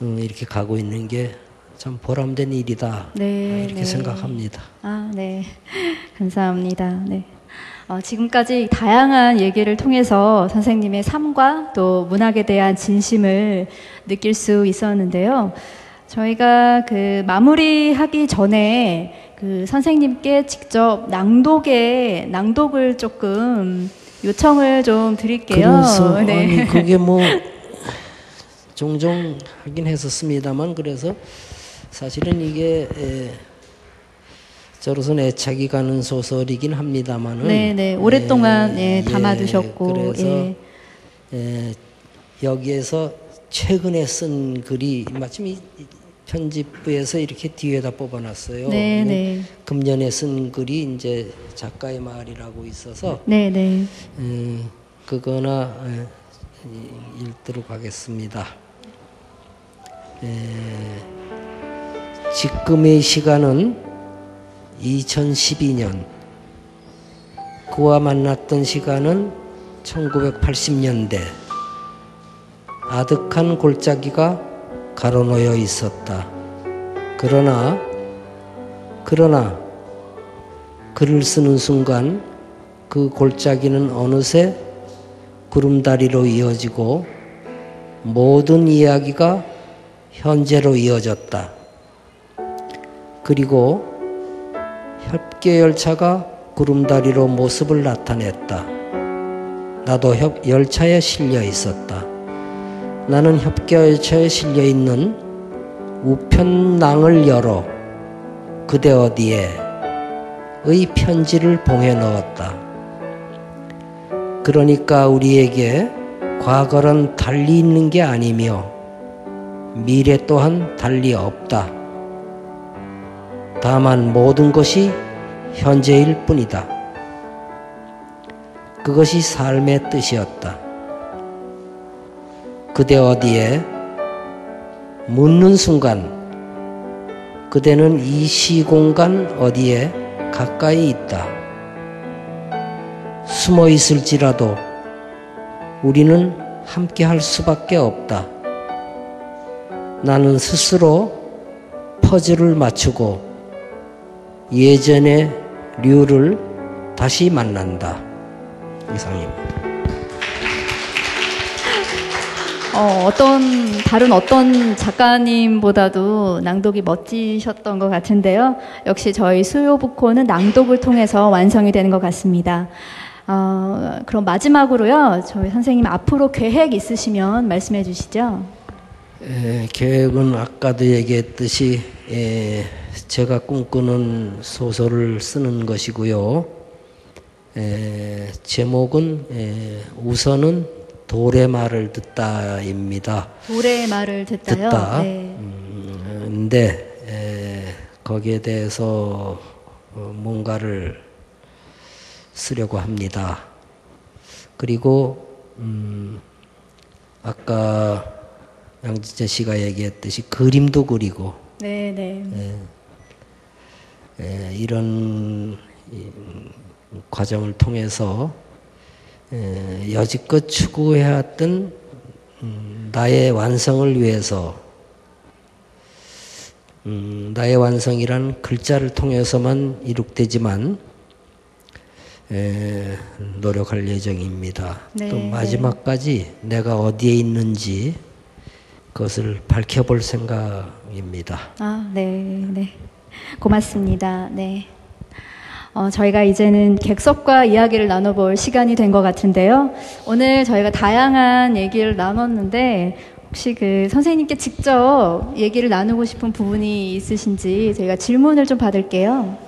이렇게 가고 있는 게 참 보람된 일이다. 네, 이렇게 네. 생각합니다. 아, 네. 감사합니다. 네. 지금까지 다양한 얘기를 통해서 선생님의 삶과 또 문학에 대한 진심을 느낄 수 있었는데요. 저희가 그 마무리하기 전에 그 선생님께 직접 낭독을 조금 요청을 좀 드릴게요. 그래서 네. 아니 그게 뭐 종종 하긴 했었습니다만 그래서 사실은 이게 저로서는 애착이 가는 소설이긴 합니다만은 네, 네. 오랫동안 담아두셨고 그래서 여기에서 최근에 쓴 글이 마침 이 편집부에서 이렇게 뒤에다 뽑아놨어요. 네, 네. 금년에 쓴 글이 이제 작가의 말이라고 있어서 네, 네. 그거나 읽도록 하겠습니다. 지금의 시간은 2012년, 그와 만났던 시간은 1980년대. 아득한 골짜기가 가로놓여 있었다. 그러나 글을 쓰는 순간 그 골짜기는 어느새 구름다리로 이어지고 모든 이야기가 현재로 이어졌다. 그리고 협계열차가 구름다리로 모습을 나타냈다. 나도 열차에 실려 있었다. 나는 협계열차에 실려 있는 우편낭을 열어 그대 어디에 의 편지를 봉해 넣었다. 그러니까 우리에게 과거는 달리 있는 게 아니며 미래 또한 달리 없다. 다만 모든 것이 현재일 뿐이다. 그것이 삶의 뜻이었다. 그대 어디에 묻는 순간 그대는 이 시공간 어디에 가까이 있다. 숨어 있을지라도 우리는 함께 할 수밖에 없다. 나는 스스로 퍼즐을 맞추고 예전의 류를 다시 만난다. 이상입니다. 다른 어떤 작가님보다도 낭독이 멋지셨던 것 같은데요. 역시 저희 수요부코는 낭독을 통해서 완성이 되는 것 같습니다. 그럼 마지막으로요. 저희 선생님 앞으로 계획 있으시면 말씀해 주시죠. 계획은 아까도 얘기했듯이 제가 꿈꾸는 소설을 쓰는 것이고요. 제목은 우선은 돌의 말을 듣다입니다. 돌의 말을 듣다요? 듣다. 네. 근데 거기에 대해서 뭔가를 쓰려고 합니다. 그리고 아까 양지재 씨가 얘기했듯이 그림도 그리고 네, 네. 이런 과정을 통해서 여지껏 추구해왔던 나의 완성을 위해서 나의 완성이란 글자를 통해서만 이룩되지만 노력할 예정입니다. 네, 또 마지막까지 내가 어디에 있는지 그것을 밝혀볼 생각입니다. 아, 네, 네. 고맙습니다. 네. 저희가 이제는 객석과 이야기를 나눠볼 시간이 된 것 같은데요. 오늘 저희가 다양한 얘기를 나눴는데 혹시 그 선생님께 직접 얘기를 나누고 싶은 부분이 있으신지 저희가 질문을 좀 받을게요.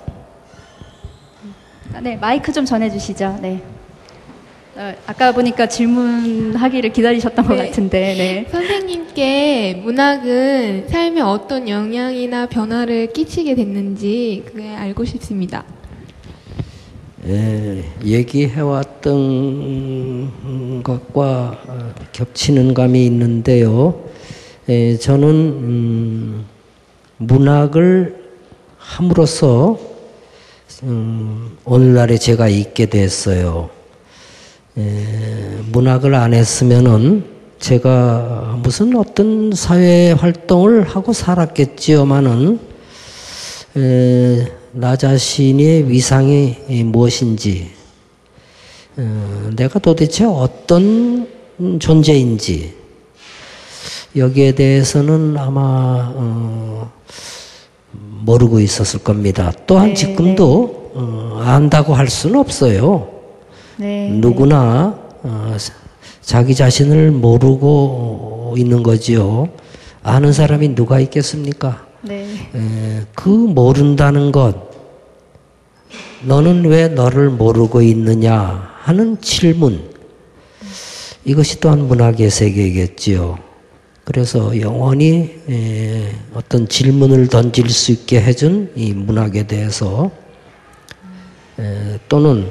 네, 마이크 좀 전해주시죠. 네. 아까 보니까 질문하기를 기다리셨던 것 같은데. 네. 선생님께 문학은 삶에 어떤 영향이나 변화를 끼치게 됐는지 그게 알고 싶습니다. 얘기해왔던 것과 겹치는 감이 있는데요. 저는 문학을 함으로써 오늘날에 제가 있게 됐어요. 문학을 안 했으면은 제가 무슨 어떤 사회 활동을 하고 살았겠지요만은 나 자신의 위상이 무엇인지, 내가 도대체 어떤 존재인지 여기에 대해서는 아마 모르고 있었을 겁니다. 또한 네, 지금도 안다고 할 수는 없어요. 네, 누구나 자기 자신을 모르고 있는 거지요. 아는 사람이 누가 있겠습니까? 네. 그 모른다는 것, 너는 왜 너를 모르고 있느냐 하는 질문, 이것이 또한 문학의 세계이겠지요. 그래서 영원히 어떤 질문을 던질 수 있게 해준 이 문학에 대해서 또는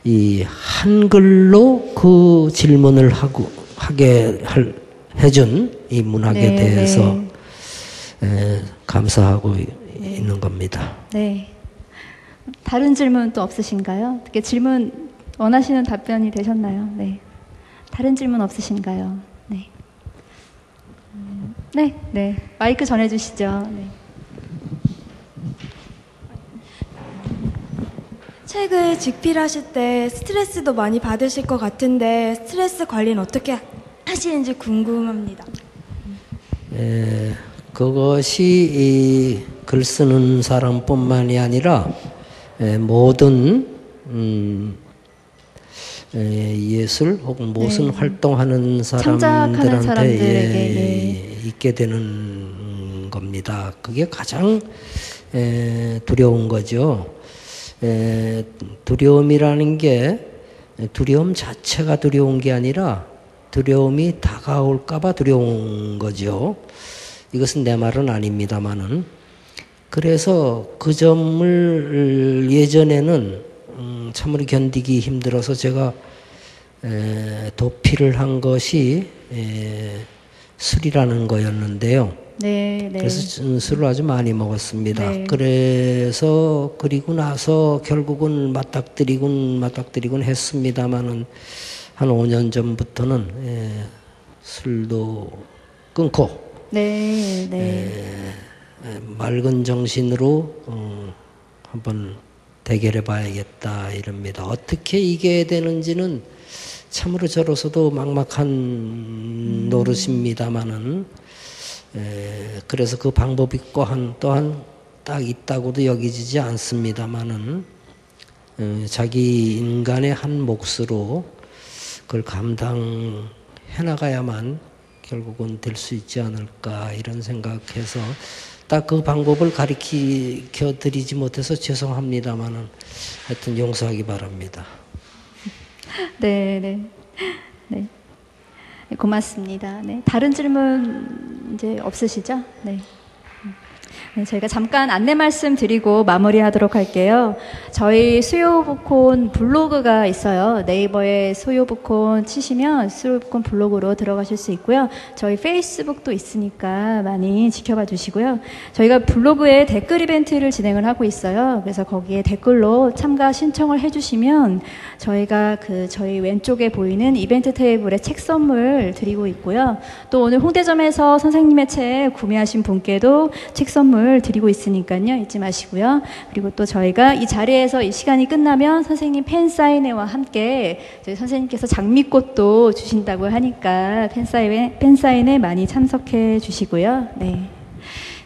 이 한글로 그 질문을 하게 해준 이 문학에 네, 대해서 네. 감사하고 있는 겁니다. 네. 다른 질문 또 없으신가요? 어떻게 질문 원하시는 답변이 되셨나요? 네. 다른 질문 없으신가요? 네. 네, 네. 마이크 전해주시죠. 네. 책을 집필하실 때 스트레스도 많이 받으실 것 같은데 스트레스 관리는 어떻게 하시는지 궁금합니다. 그것이 이 글 쓰는 사람뿐만이 아니라 모든 예술 혹은 무슨 활동하는 창작하는 사람들한테 사람들에게, 있게 되는 겁니다. 그게 가장 두려운 거죠. 두려움이라는 게 두려움 자체가 두려운 게 아니라 두려움이 다가올까봐 두려운 거죠. 이것은 내 말은 아닙니다만은. 그래서 그 점을 예전에는 참으로 견디기 힘들어서 제가 도피를 한 것이 술이라는 거였는데요. 네, 네. 그래서 술을 아주 많이 먹었습니다. 네. 그래서 그리고 나서 결국은 맞닥뜨리곤 했습니다만은 한 5년 전부터는 술도 끊고 네, 네. 맑은 정신으로 한번 대결해 봐야겠다 이럽니다. 어떻게 이겨야 되는지는 참으로 저로서도 막막한 노릇입니다만은 그래서 그 방법이 또한 딱 있다고도 여기지지 않습니다만은 자기 인간의 한 몫으로 그걸 감당해 나가야만 결국은 될 수 있지 않을까 이런 생각해서 딱 그 방법을 가르쳐 드리지 못해서 죄송합니다만은 하여튼 용서하기 바랍니다. 네, 네. 네. 고맙습니다. 네. 다른 질문 이제 없으시죠? 네. 네, 저희가 잠깐 안내 말씀 드리고 마무리하도록 할게요. 저희 수요부콘 블로그가 있어요. 네이버에 수요부콘 치시면 수요부콘 블로그로 들어가실 수 있고요. 저희 페이스북도 있으니까 많이 지켜봐 주시고요. 저희가 블로그에 댓글 이벤트를 진행을 하고 있어요. 그래서 거기에 댓글로 참가 신청을 해주시면 저희가 저희 왼쪽에 보이는 이벤트 테이블에 책 선물 드리고 있고요. 또 오늘 홍대점에서 선생님의 책 구매하신 분께도 책 선물 드리고 있으니까요. 잊지 마시고요. 그리고 또 저희가 이 자리에서 이 시간이 끝나면 선생님 팬사인회와 함께 저희 선생님께서 장미꽃도 주신다고 하니까 팬사인회 많이 참석해 주시고요. 네.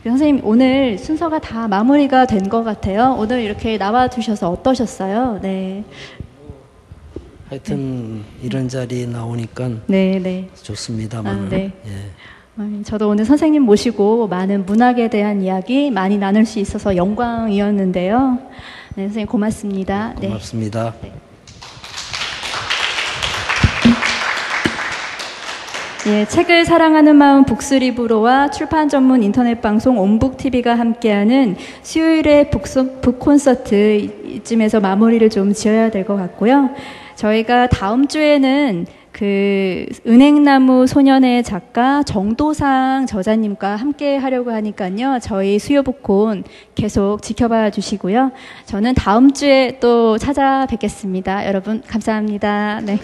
선생님 오늘 순서가 다 마무리가 된 것 같아요. 오늘 이렇게 나와주셔서 어떠셨어요? 네. 하여튼 이런 자리에 나오니까 네. 좋습니다만. 네. 예. 저도 오늘 선생님 모시고 많은 문학에 대한 이야기 많이 나눌 수 있어서 영광이었는데요. 네, 선생님 고맙습니다. 고맙습니다. 네. 예, 책을 사랑하는 마음 북스리브로와 출판 전문 인터넷 방송 온북TV가 함께하는 수요일의 북콘서트 이쯤에서 마무리를 좀 지어야 될 것 같고요. 저희가 다음 주에는 은행나무 소년의 작가 정도상 저자님과 함께 하려고 하니까요. 저희 수요북콘 계속 지켜봐 주시고요. 저는 다음 주에 또 찾아뵙겠습니다. 여러분 감사합니다. 네.